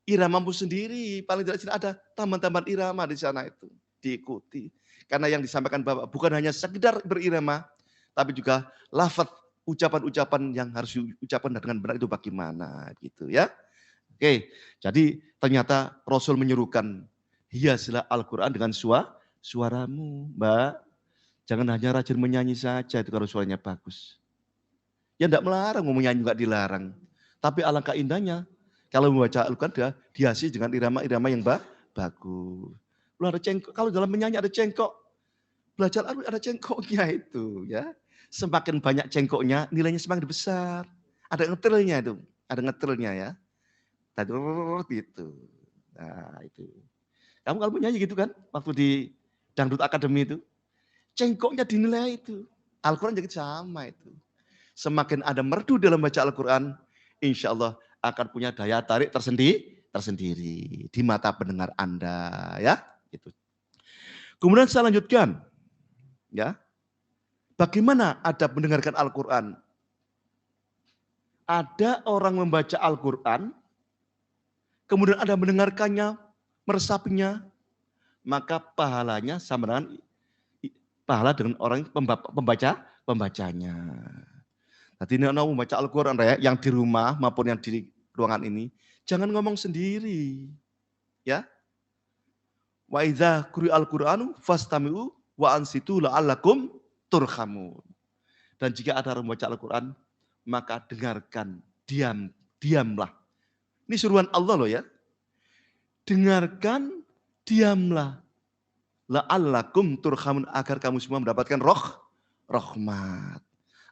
iramamu sendiri. Paling tidak ada taman-taman irama di sana itu. Diikuti. Karena yang disampaikan Bapak bukan hanya sekedar berirama, tapi juga lafaz ucapan-ucapan yang harus diucapkan dengan benar itu bagaimana gitu ya. Oke, jadi ternyata Rasul menyuruhkan hiaslah Al-Quran dengan suaramu, Mbak. Jangan hanya rajin menyanyi saja itu kalau suaranya bagus. Ya enggak melarang, mau menyanyi enggak dilarang. Tapi alangkah indahnya kalau membaca Al-Quran dihiasi dengan irama-irama yang bagus. Lu ada cengkok, kalau dalam menyanyi ada cengkok, belajar Al-Quran ada cengkoknya itu ya. Semakin banyak cengkoknya, nilainya semakin besar. Ada ngetelnya itu, ada ngetelnya ya. Tadi gitu. Nah, itu. Kamu kalau menyanyi gitu kan, waktu di Dangdut Academy itu, cengkoknya dinilai itu. Al-Quran jadi sama itu. Semakin ada merdu dalam baca Al-Quran, insya Allah akan punya daya tarik tersendiri di mata pendengar Anda, ya. Itu. Kemudian saya lanjutkan, ya. Bagaimana ada mendengarkan Al-Quran? Ada orang membaca Al-Quran, kemudian ada mendengarkannya, meresapinya, maka pahalanya sama dengan pahala dengan orang pembacanya. Jadi ini mau membaca Al-Quran yang di rumah maupun yang di ruangan ini, jangan ngomong sendiri. Ya. Wa idza quri'al Qur'anu fastami'u wa ansitu la'allakum turhamun. Dan jika ada orang membaca Al-Quran, maka dengarkan, diamlah. Ini suruhan Allah loh ya. Dengarkan, diamlah. La'allakum turhamun, agar kamu semua mendapatkan rahmat.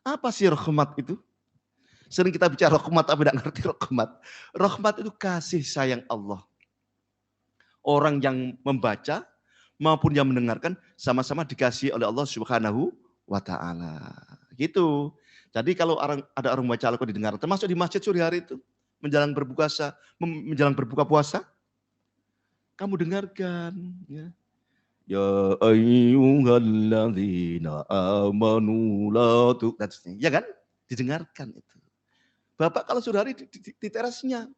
Apa sih rahmat itu? Sering kita bicara rahmat tapi tidak ngerti rahmat. Rahmat itu kasih sayang Allah. Orang yang membaca maupun yang mendengarkan sama-sama dikasihi oleh Allah Subhanahu wa taala. Gitu. Jadi kalau ada orang membaca Al-Quran didengar, termasuk di masjid sore hari itu, menjelang berbuka puasa, kamu dengarkan ya. Ya ayyuhalladzina amanu la ya kan? Didengarkan itu. Bapak kalau sore hari di terasnya,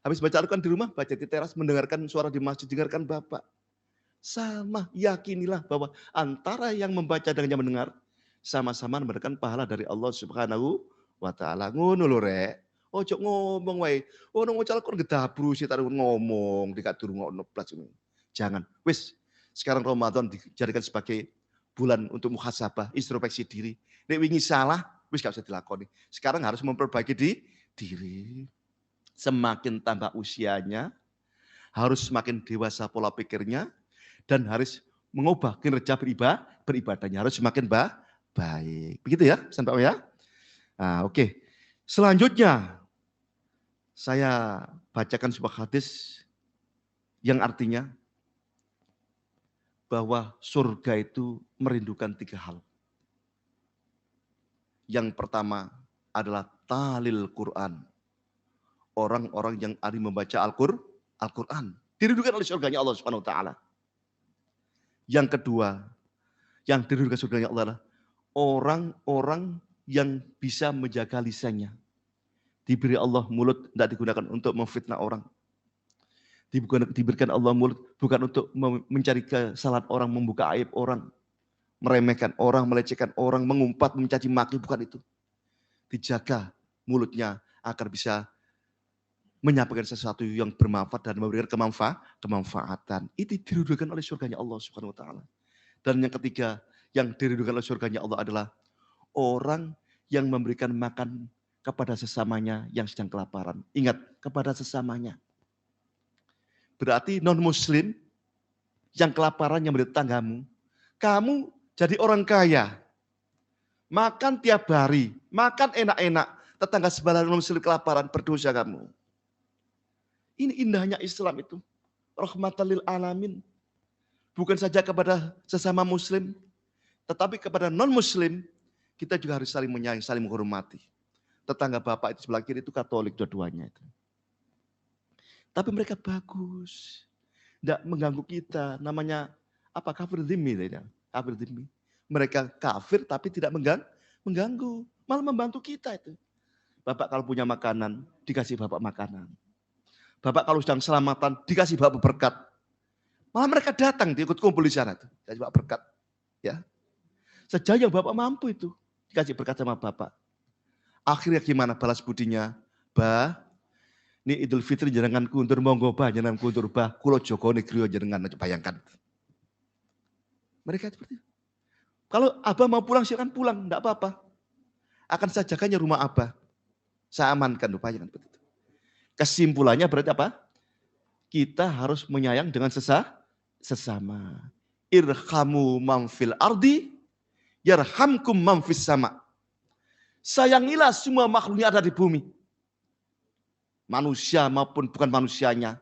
habis baca Al-Quran di rumah, baca di teras, mendengarkan suara di masjid, dengarkan Bapak. Sama, yakinilah bahwa antara yang membaca dengan yang mendengar, sama-sama mendapatkan pahala dari Allah Subhanahu wa taala. Ngono lho rek. Ojo ngomong wae. Ono maca Al-Quran gedabru sih taruh ngomong dikat durungokno blas. Jangan. Wis, sekarang Ramadan dijadikan sebagai bulan untuk muhasabah, introspeksi diri. Nek wingi salah, wis gak usah dilakoni. Sekarang harus memperbaiki diri. Semakin tambah usianya, harus semakin dewasa pola pikirnya, dan harus mengubah kinerja beribadahnya. Harus semakin baik. Begitu ya, Pak ya? Nah, oke. Selanjutnya, saya bacakan sebuah hadis yang artinya bahwa surga itu merindukan 3 hal. Yang pertama adalah talil Quran. Orang-orang yang ahli membaca Al-Quran. Dirindukan oleh surganya Allah Subhanahu wa taala. Yang kedua, yang dirindukan surganya Allah adalah orang-orang yang bisa menjaga lisannya. Diberi Allah mulut, tidak digunakan untuk memfitnah orang. Diberikan Allah mulut bukan untuk mencari kesalahan orang, membuka aib orang, meremehkan orang, melecehkan orang, mengumpat, mencaci maki, bukan itu. Dijaga mulutnya agar bisa menyampaikan sesuatu yang bermanfaat dan memberikan kemanfaatan. Itu dirindukan oleh surganya Allah Subhanahu wa taala. Dan yang ketiga, yang dirindukan oleh surganya Allah adalah orang yang memberikan makan kepada sesamanya yang sedang kelaparan. Ingat, kepada sesamanya. Berarti non-muslim yang kelaparan yang menjadi tetanggamu, kamu jadi orang kaya. Makan tiap hari, makan enak-enak. Tetangga sebelah non-muslim kelaparan, berdosa kamu. Ini indahnya Islam itu. Rahmatan lil alamin. Bukan saja kepada sesama muslim, tetapi kepada non-muslim, kita juga harus saling menyayangi, saling menghormati. Tetangga bapak itu sebelah kiri itu Katolik dua-duanya itu. Tapi mereka bagus. Tidak mengganggu kita. Namanya apa? Kafir dhimmi. Kafir dhimmi. Mereka kafir tapi tidak mengganggu. Malah membantu kita itu. Bapak kalau punya makanan, dikasih Bapak makanan. Bapak kalau sedang selamatan, dikasih Bapak berkat. Malah mereka datang, ikut kumpul di sana. Dikasih Bapak berkat. Ya. Sejauh yang Bapak mampu itu, dikasih berkat sama Bapak. Akhirnya gimana balas budinya? Bah, ini Idul Fitri jenengan kuntur, monggo bah, jenengan kuntur bah, kulo Joko negeri jenengan, bayangkan. Mereka seperti itu. Kalau Abah mau pulang, silakan pulang, enggak apa-apa. Akan saya jaganya rumah Abah. Saya amankan, bayangkan seperti itu. Kesimpulannya berarti apa? Kita harus menyayang dengan sesama. Irhamu man fil ardi, yarhamkum man fis sama. Sayangilah semua makhluk yang ada di bumi. Manusia maupun bukan manusianya.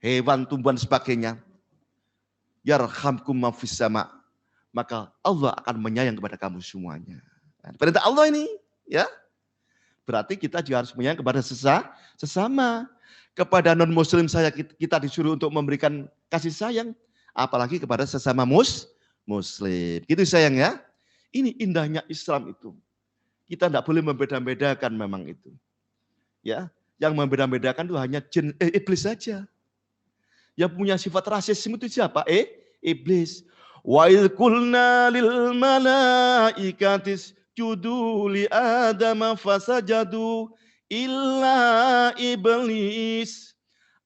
Hewan, tumbuhan, sebagainya. Yarhamkum man fis sama. Maka Allah akan menyayang kepada kamu semuanya. Perintah Allah ini, ya. Berarti kita juga harus menyayang kepada sesama. Kepada non-muslim kita disuruh untuk memberikan kasih sayang. Apalagi kepada sesama muslim. Gitu sayang ya. Ini indahnya Islam itu. Kita tidak boleh membeda-bedakan memang itu. Ya, yang membeda-bedakan itu hanya iblis saja. Yang punya sifat rasisme itu siapa? Iblis. Wa idh qulna lil malaikatis judu li Adam fasajadu illa iblis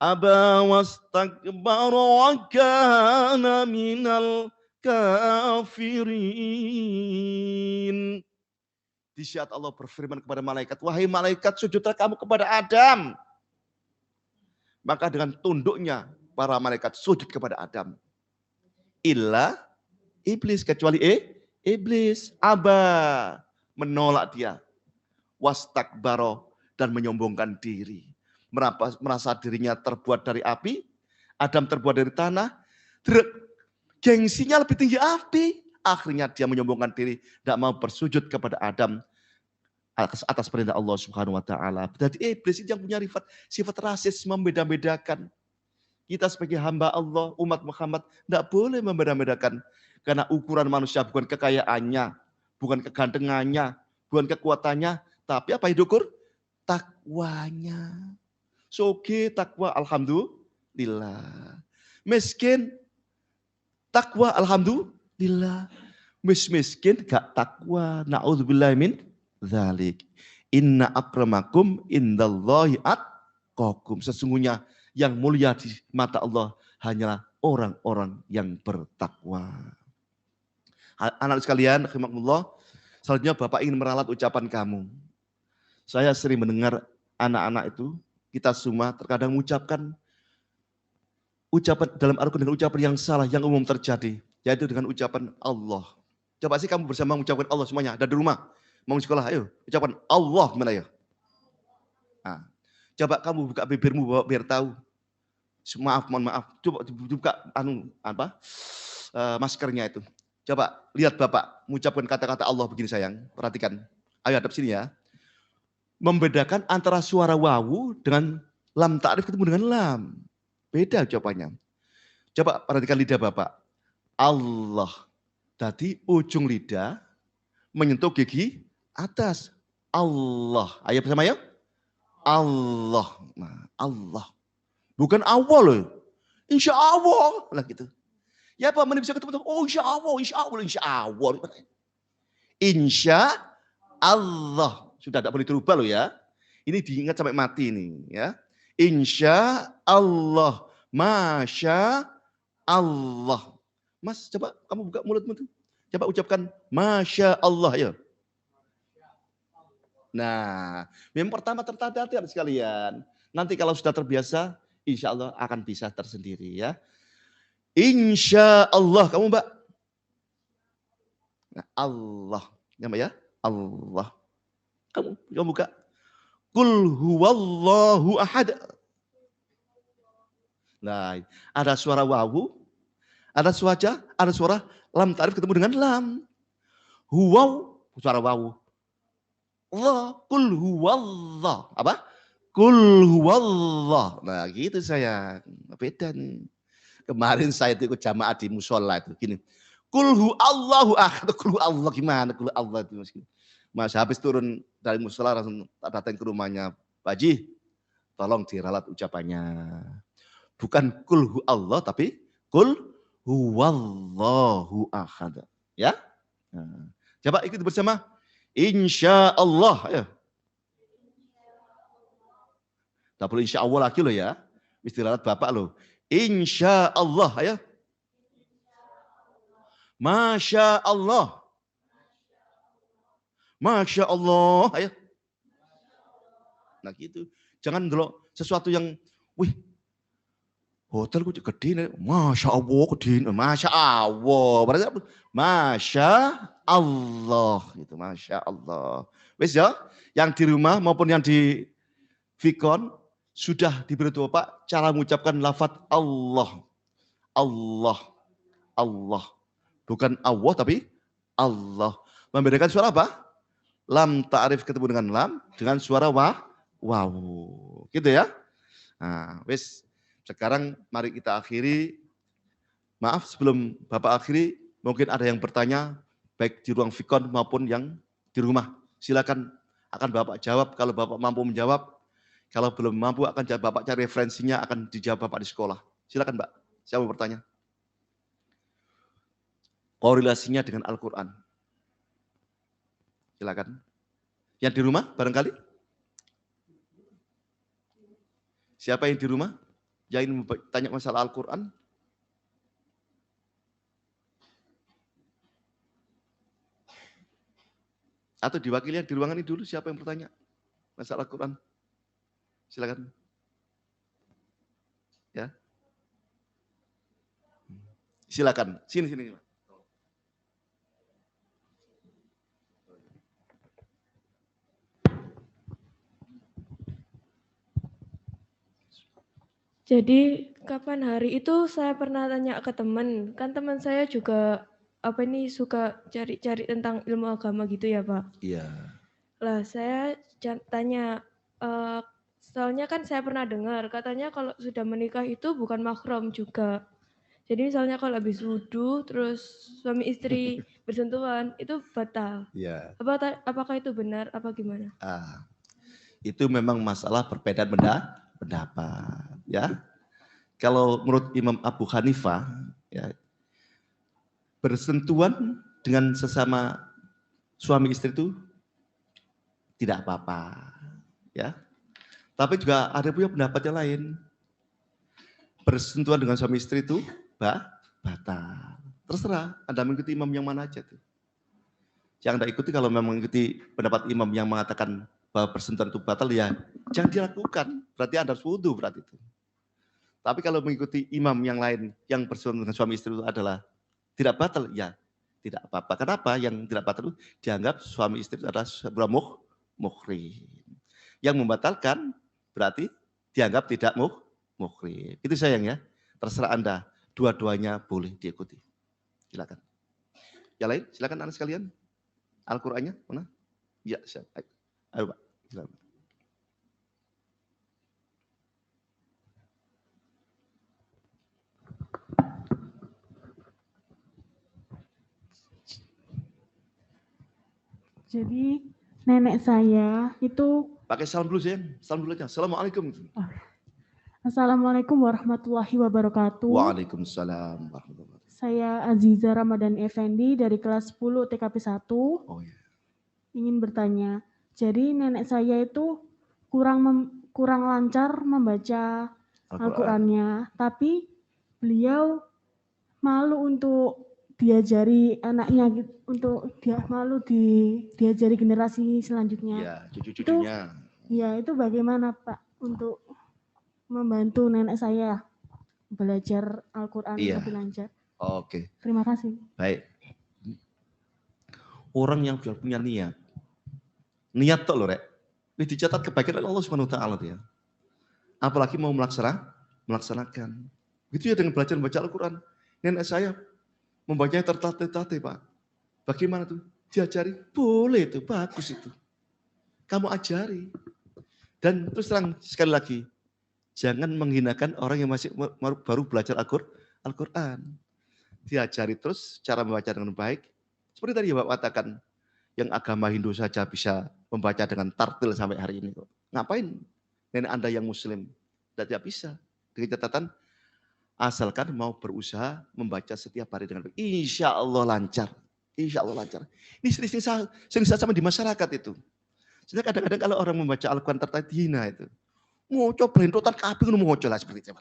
aba wastakbara wa kana minal kafirin. Di saat Allah berfirman kepada malaikat, wahai malaikat sujudlah kamu kepada Adam. Maka dengan tunduknya para malaikat sujud kepada Adam. Illa iblis, kecuali iblis, aba, menolak dia, wastakbaro, dan menyombongkan diri, merasa dirinya terbuat dari api, Adam terbuat dari tanah, gengsinya lebih tinggi api, akhirnya dia menyombongkan diri, tidak mau bersujud kepada Adam atas perintah Allah Subhanahu Wa Taala. Berarti iblis itu yang punya sifat rasis, membeda-bedakan. Kita sebagai hamba Allah, umat Muhammad, tidak boleh membeda-bedakan. Karena ukuran manusia bukan kekayaannya, bukan kegantengannya, bukan kekuatannya, tapi apa yang diukur? Takwanya. Soge takwa, alhamdulillah. Miskin, takwa, alhamdulillah. Miskin gak takwa, na'udzubillah min dzalik. Inna akramakum indallahi atqakum. Sesungguhnya yang mulia di mata Allah hanyalah orang-orang yang bertakwa. Anak sekalian, rahimakumullah, selanjutnya Bapak ingin meralat ucapan kamu. Saya sering mendengar anak-anak itu, kita semua terkadang mengucapkan ucapan dalam Al-Quran dengan ucapan yang salah, yang umum terjadi, yaitu dengan ucapan Allah. Coba sih kamu bersama mengucapkan Allah semuanya, ada di rumah, mau sekolah, ayo ucapan Allah gimana ya? Nah, coba kamu buka bibirmu biar tahu. Maaf, mohon maaf. Coba buka maskernya itu. Coba lihat Bapak mengucapkan kata-kata Allah begini sayang. Perhatikan. Ayo hadap sini ya. Membedakan antara suara wawu dengan lam ta'rif ketemu dengan lam. Beda jawabannya. Coba perhatikan lidah Bapak. Allah. Tadi ujung lidah menyentuh gigi atas. Allah. Ayo bersama ya. Allah. Nah, Allah. Bukan awal loh. Insya Allah. Lah gitu. Ya Pak, mana bisa ketemu? Oh insya Allah, insya Allah, insya Allah. Insya Allah. Sudah tidak boleh dirubah loh ya. Ini diingat sampai mati ini ya. Insya Allah. Masya Allah. Mas, coba kamu buka mulutmu tuh. Coba ucapkan Masya Allah ya. Nah, yang pertama tertata sekalian. Nanti kalau sudah terbiasa, insya Allah akan bisa tersendiri ya. Insya Allah, kamu Mbak. Nah, Allah, ya Mbak ya. Allah. Kamu buka. Qul huwallahu ahad. Nah, ada suara wawu, ada suara lam ta'rif ketemu dengan lam. Huwaw, suara wawu. Allah, qul huwallah. Apa? Kul huwallah. Nah gitu saya. Beda nih. Kemarin saya itu ikut jamaah di musola itu. Gini. Kul huwallahu ahad. Kul huwallah gimana? Kul huwallah itu. Mas habis turun dari musola langsung datang ke rumahnya. Pak Haji, tolong diralat ucapannya. Bukan kul huwallah tapi kul huwallahu ahad. Ya? Nah, coba ikut bersama. Insya Allah. Ayo. Tak perlu insya Allah lagi loh ya. Istirahat Bapak loh. Insya Allah. Ayo. Masya Allah. Masya Allah. Ayo. Nah gitu. Jangan dulu sesuatu yang, wih, hotel gue gede, Masya Allah gede, Masya Allah. Berarti apa? Masya Allah. Gitu. Masya Allah. Wes ya, yang di rumah maupun yang di Vikon, sudah diberitahu Bapak cara mengucapkan lafaz Allah. Allah. Allah. Bukan Allah tapi Allah. Membedakan suara apa? Lam ta'rif ketemu dengan lam dengan suara wow. Gitu ya. Nah, wis sekarang mari kita akhiri. Maaf sebelum Bapak akhiri, mungkin ada yang bertanya baik di ruang Vikon maupun yang di rumah. Silakan akan Bapak jawab kalau Bapak mampu menjawab. Kalau belum mampu akan Bapak cari referensinya akan dijawab Bapak di sekolah. Silakan Mbak. Siapa yang bertanya? Korelasinya dengan Al-Quran. Silakan. Yang di rumah barangkali? Siapa yang di rumah? Yang ingin tanya masalah Al-Quran? Atau diwakili yang di ruangan ini dulu, siapa yang bertanya masalah Al-Quran? Silakan. Ya. Silakan. Sini. Jadi kapan hari itu saya pernah tanya ke teman, kan teman saya juga suka cari-cari tentang ilmu agama gitu ya Pak. Iya. Lah saya tanya, soalnya kan saya pernah dengar katanya kalau sudah menikah itu bukan mahram juga. Jadi misalnya kalau habis wudhu terus suami istri bersentuhan itu batal. Iya. Apakah itu benar apa gimana? Itu memang masalah perbedaan pendapat, ya. Kalau menurut Imam Abu Hanifah, ya, bersentuhan dengan sesama suami istri itu tidak apa-apa, ya. Tapi juga ada punya pendapat yang lain. Bersentuhan dengan suami istri itu batal. Terserah Anda mengikuti imam yang mana aja tuh. Yang Anda ikuti kalau memang mengikuti pendapat imam yang mengatakan bahwa bersentuhan itu batal, ya jangan dilakukan. Berarti Anda harus wudhu berarti itu. Tapi kalau mengikuti imam yang lain yang bersentuhan dengan suami istri itu adalah tidak batal, ya tidak apa-apa. Kenapa? Yang tidak batal itu dianggap suami istri itu adalah sebuah muhrim. Yang membatalkan berarti dianggap tidak muhrim. Itu sayang ya. Terserah Anda. Dua-duanya boleh diikuti. Silakan. Yang lain, silakan Anda sekalian. Al-Qur'annya mana? Ya, siap. Ayo Pak. Silakan. Jadi nenek saya itu pakai salam dulu sayang. Salam dulu aja. Assalamualaikum. Assalamualaikum warahmatullahi wabarakatuh. Waalaikumsalam warahmatullahi wabarakatuh. Saya Aziza Ramadan Effendi dari kelas 10 TKP 1. Oh ya. Ingin bertanya. Jadi nenek saya itu kurang lancar membaca Al-Qur'annya, tapi beliau malu untuk diajari anaknya, untuk malu diajari generasi selanjutnya. Iya, cucu-cucunya. Itu bagaimana Pak untuk membantu nenek saya belajar Al-Quran lebih lancar? Oke. Terima kasih. Baik. Orang yang sudah punya niat tok loh Rek. Ini dicatat kebaikan oleh Allah Subhanahu wa taala ya. Apalagi mau melaksanakan. Begitu ya dengan belajar membaca Al-Quran. Nenek saya membacanya tertatih-tatih Pak. Bagaimana tuh? Diajari? Boleh itu, bagus itu. Kamu ajari. Dan terus terang sekali lagi, jangan menghinakan orang yang masih baru belajar Al-Quran. Diajari terus cara membaca dengan baik. Seperti tadi Bapak katakan, yang agama Hindu saja bisa membaca dengan tartil sampai hari ini. Ngapain nenek Anda yang Muslim? Tidak bisa. Dengan catatan, asalkan mau berusaha membaca setiap hari dengan baik. Insya Allah lancar. Insya Allah lancar. Ini sering sama di masyarakat itu. Sehingga kadang-kadang kalau orang membaca Al-Quran tertarik hina itu. Mau coba bentutan kabeh mau coba lah seperti itu.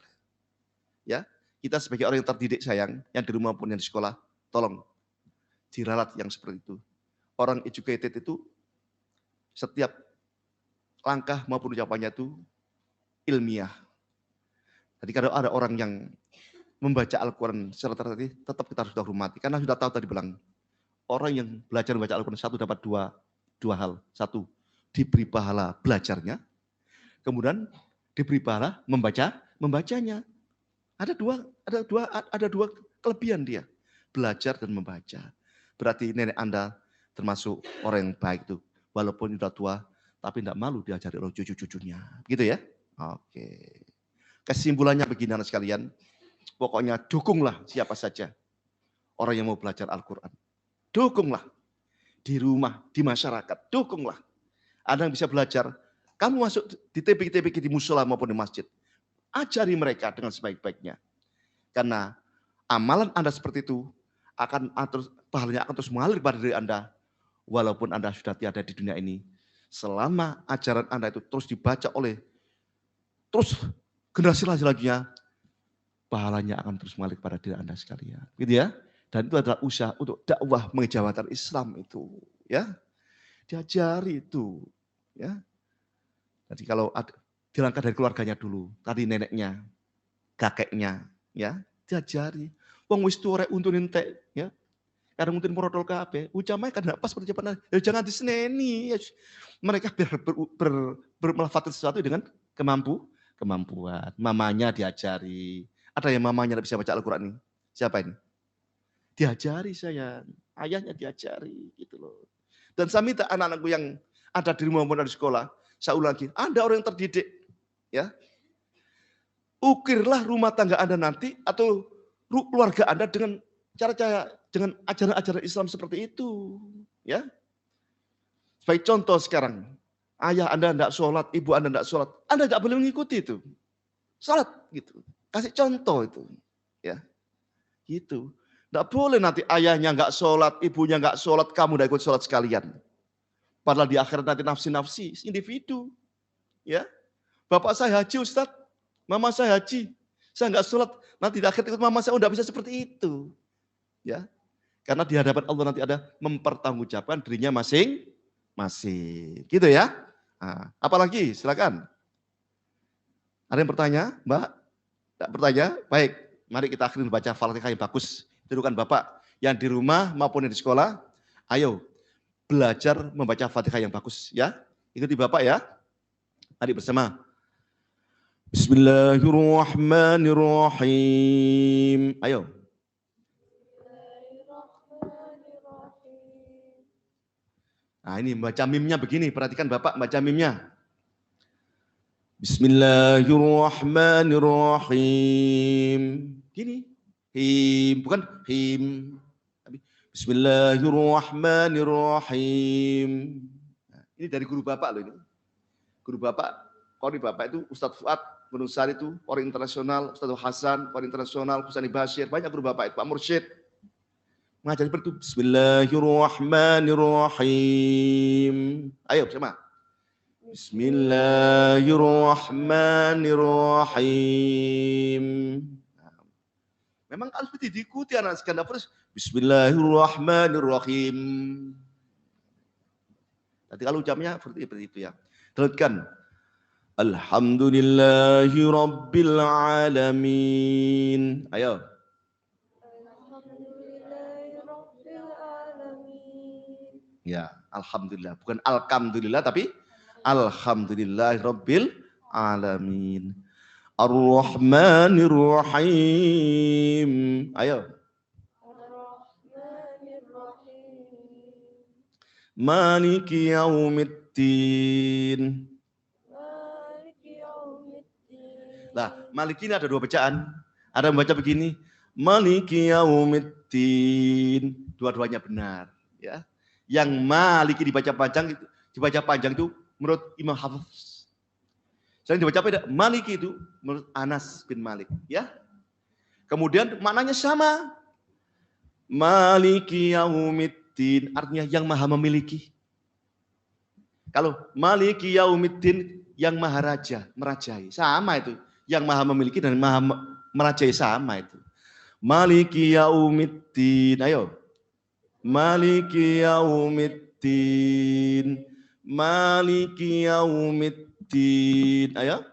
Ya, kita sebagai orang yang terdidik sayang, yang di rumah pun yang di sekolah, tolong diralat yang seperti itu. Orang educated itu setiap langkah maupun ucapannya itu ilmiah. Jadi kalau ada orang yang membaca Al-Quran secara tertib, tetap kita harus hormati. Karena sudah tahu tadi bilang, orang yang belajar membaca Al-Quran satu dapat dua hal. Satu, diberi pahala belajarnya. Kemudian diberi pahala membacanya. Ada dua kelebihan dia, belajar dan membaca. Berarti nenek Anda termasuk orang yang baik itu, walaupun sudah tua, tapi tidak malu diajari oleh cucu-cucunya, gitu ya? Oke. Kesimpulannya begini anak sekalian, pokoknya dukunglah siapa saja orang yang mau belajar Al-Quran. Dukunglah di rumah, di masyarakat, dukunglah. Anda yang bisa belajar, kamu masuk di TPK di musola maupun di masjid. Ajari mereka dengan sebaik-baiknya. Karena amalan Anda seperti itu pahalanya akan terus mengalir pada diri Anda. Walaupun Anda sudah tiada di dunia ini. Selama ajaran Anda itu terus dibaca oleh terus generasi selanjutnya, pahalanya akan terus mengalir pada diri Anda sekalian. Gitu ya. Dan itu adalah usaha untuk dakwah mengejawatan Islam itu. Ya, diajari itu. Ya. Jadi kalau dilangkah dari keluarganya dulu, tadi neneknya, kakeknya, ya diajari. Wong wis tuwa rek untun entek, ya. Kadang untun morodol kabeh, ucapnya kan pas percepatan. Ya jangan diseneni. Ya. Mereka bermelafatkan sesuatu dengan kemampuan. Mamanya diajari. Ada yang mamanya tidak bisa baca Al-Quran ini? Siapa ini? Diajari saya, ayahnya diajari gitu loh. Dan saya minta anak-anakku yang ada di rumah maupun di sekolah, saya ulangi, Anda orang yang terdidik, ya. Ukirlah rumah tangga Anda nanti atau keluarga Anda dengan cara-cara dengan ajaran-ajaran Islam seperti itu, ya. Sebagai contoh sekarang, ayah Anda tidak sholat, ibu Anda tidak sholat, Anda tidak boleh mengikuti itu. Sholat gitu, kasih contoh itu, ya. Gitu. Tidak boleh nanti ayahnya nggak sholat, ibunya nggak sholat, kamu tidak ikut sholat sekalian. Padahal di akhirat nanti nafsi-nafsi, individu. Ya, bapak saya haji Ustadz, mama saya haji, saya nggak sholat, nanti di akhirat ikut mama saya, tidak bisa seperti itu. Ya, karena di hadapan Allah nanti ada mempertanggungjawabkan dirinya masing-masing. Gitu ya. Nah, apalagi, silakan. Ada yang bertanya, Mbak? Tidak bertanya? Baik, mari kita akhiri baca Fatihah yang bagus. Dudukan Bapak yang di rumah maupun yang di sekolah, ayo belajar membaca Fatihah yang bagus ya. Ikuti Bapak ya. Mari bersama. Bismillahirrahmanirrahim. Ayo. Nah ini baca mimnya begini, perhatikan Bapak baca mimnya. Bismillahirrahmanirrahim. Gini. Him, bukan him. Bismillahirrahmanirrahim. Nah, ini dari guru Bapak loh ini. Guru Bapak, Qori Bapak itu Ustadz Fuad, Benusari itu, orang internasional, Ustadz Hasan, orang internasional, Husani Bashir, banyak guru Bapak itu, Pak Mursyid. Mengajar seperti itu. Bismillahirrahmanirrahim. Ayo bersama. Bismillahirrahmanirrahim. Memang harus diikuti anak sekalian. Terus Bismillahirrahmanirrahim. Nanti kalau ucapnya seperti itu ya. Teruskan. Alhamdulillahi Rabbil Alamin. Ayo. Alhamdulillahi Rabbil Alamin. Ya, Alhamdulillah. Bukan Alhamdulillah tapi Alhamdulillahi Rabbil Alamin. Ar-Rahmanir-Rahim. Ayo. Ar-Rahmanir-Rahim. Maliki Yaumiddin. Maliki Nah, Maliki ini ada dua bacaan. Ada yang membaca begini, Maliki yaumiddin. Dua-duanya benar, ya. Yang Maliki dibaca panjang itu menurut Imam Hafiz. Selain dibaca beda, Maliki itu menurut Anas bin Malik, ya. Kemudian maknanya sama. Maliki yaumiddin artinya yang maha memiliki. Kalau Maliki yaumiddin yang maha raja, merajai. Sama itu. Yang maha memiliki dan maha merajai sama itu. Maliki yaumiddin. Ayo. Maliki yaumiddin. Maliki yaumiddin. Ayo.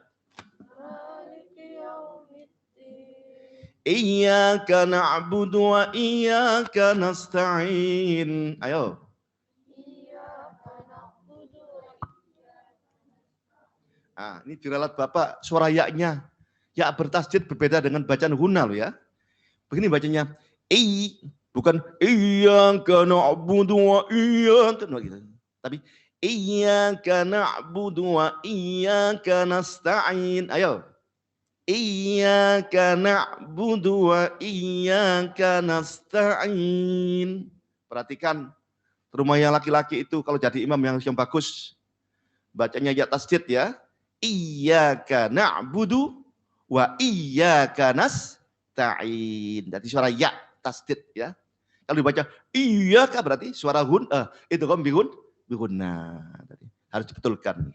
Iyyaka na'budu wa iyyaka nasta'in. Ayo. Nah, ini diralat Bapak suara ya-nya. Ya bertasdid berbeda dengan bacaan guna loh ya. Begini bacanya. Bukan iyyaka na'budu wa iyyaka gitu. Tapi iyyaka na'budu wa iyyaka nasta'in. Ayo. Iyyaka na'budu wa iyyaka nasta'in. Perhatikan, rumah yang laki-laki itu kalau jadi imam yang bagus, bacanya ya tasdid ya. Iyyaka na'budu wa iyyaka nasta'in. Jadi suara ya tasdid ya. Kalau dibaca iyyaka berarti suara hun itu kan bihunna. Harus dibetulkan.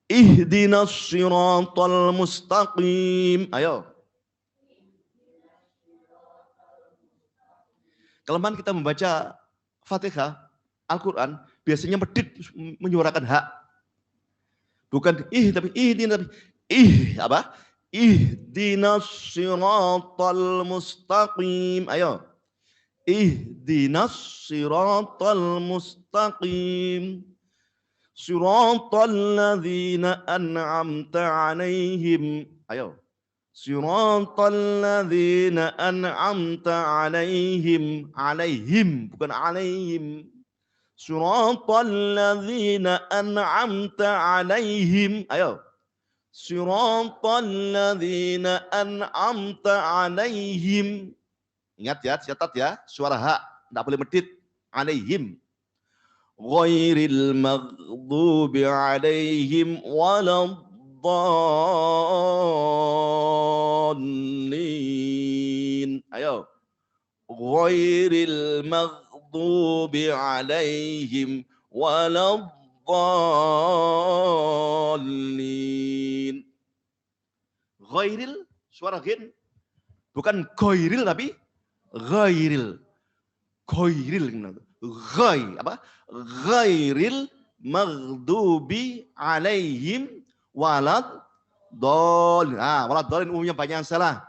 Ihdinas siratal mustaqim. Ayo. Kelemahan kita membaca Fatihah, Al-Quran, biasanya medit menyuarakan hak. Bukan tapi apa? Ihdinas siratal mustaqim. Ayo. Ihdinas siratal mustaqim. Siratal ladzina an'amta 'alaihim. Ayo. Siratal ladzina an'amta 'alaihim. Alaihim bukan 'alaihim. Siratal ladzina an'amta 'alaihim. Ayo. Siratal ladzina an'amta 'alaihim. Ingat ya, catat ya, suara hak enggak boleh medit. 'Alaihim. Ghairil maghdubi 'alaihim waladdallin. Ayo. Ghairil maghdubi 'alaihim waladdallin. Ghairil suara ghin bukan ghairil tapi ghairil. Ghairil ghair apa? Ghairil maghdubi 'alaihim waladdallin. Waladdallin umumnya banyak yang salah.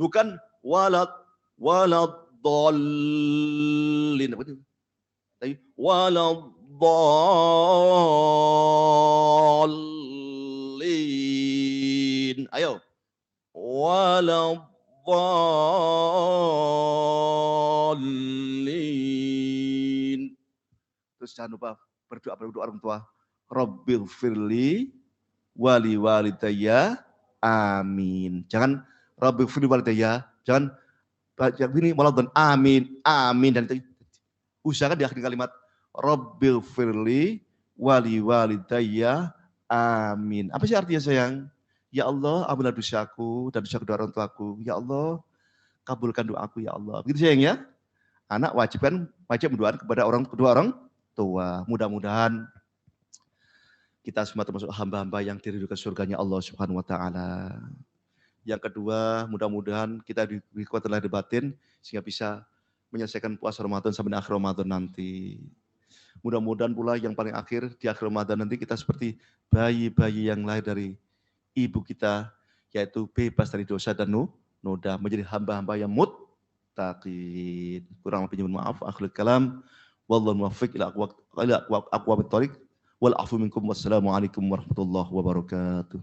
Bukan waladdallin. Tapi waladdallin. Ayo. Waladdallin. Terus jangan lupa berdoa pada orang tua. Rabbighfirli wali walidayya. Amin. Jangan Rabbighfirli walidayya. Jangan baca ini waladdallin. Amin. Amin. Dan itu usahakan di akhir kalimat. Rabbighfirli wali walidayya. Amin. Apa sih artinya sayang? Ya Allah, ampunilah dosaku dan dosa kedua orang tuaku. Ya Allah, kabulkan doaku ya Allah. Begitu sayang ya. Anak wajib mendoakan kepada kedua orang tua. Mudah-mudahan kita semua termasuk hamba-hamba yang diridhoi surganya Allah Subhanahu wa taala. Yang kedua, mudah-mudahan kita diberi kekuatan lahir batin sehingga bisa menyelesaikan puasa Ramadan sampai akhir Ramadan nanti. Mudah-mudahan pula yang paling akhir di akhir Ramadan nanti kita seperti bayi-bayi yang lahir dari ibu kita, yaitu bebas dari dosa dan noda, menjadi hamba-hamba yang muttaqin. Kurang lebihnya mohon maaf. Akhirul kalam. Wallahu muwaffiq ila aqwamit thoriq wal afu minkum. Wassalamualaikum warahmatullahi wabarakatuh.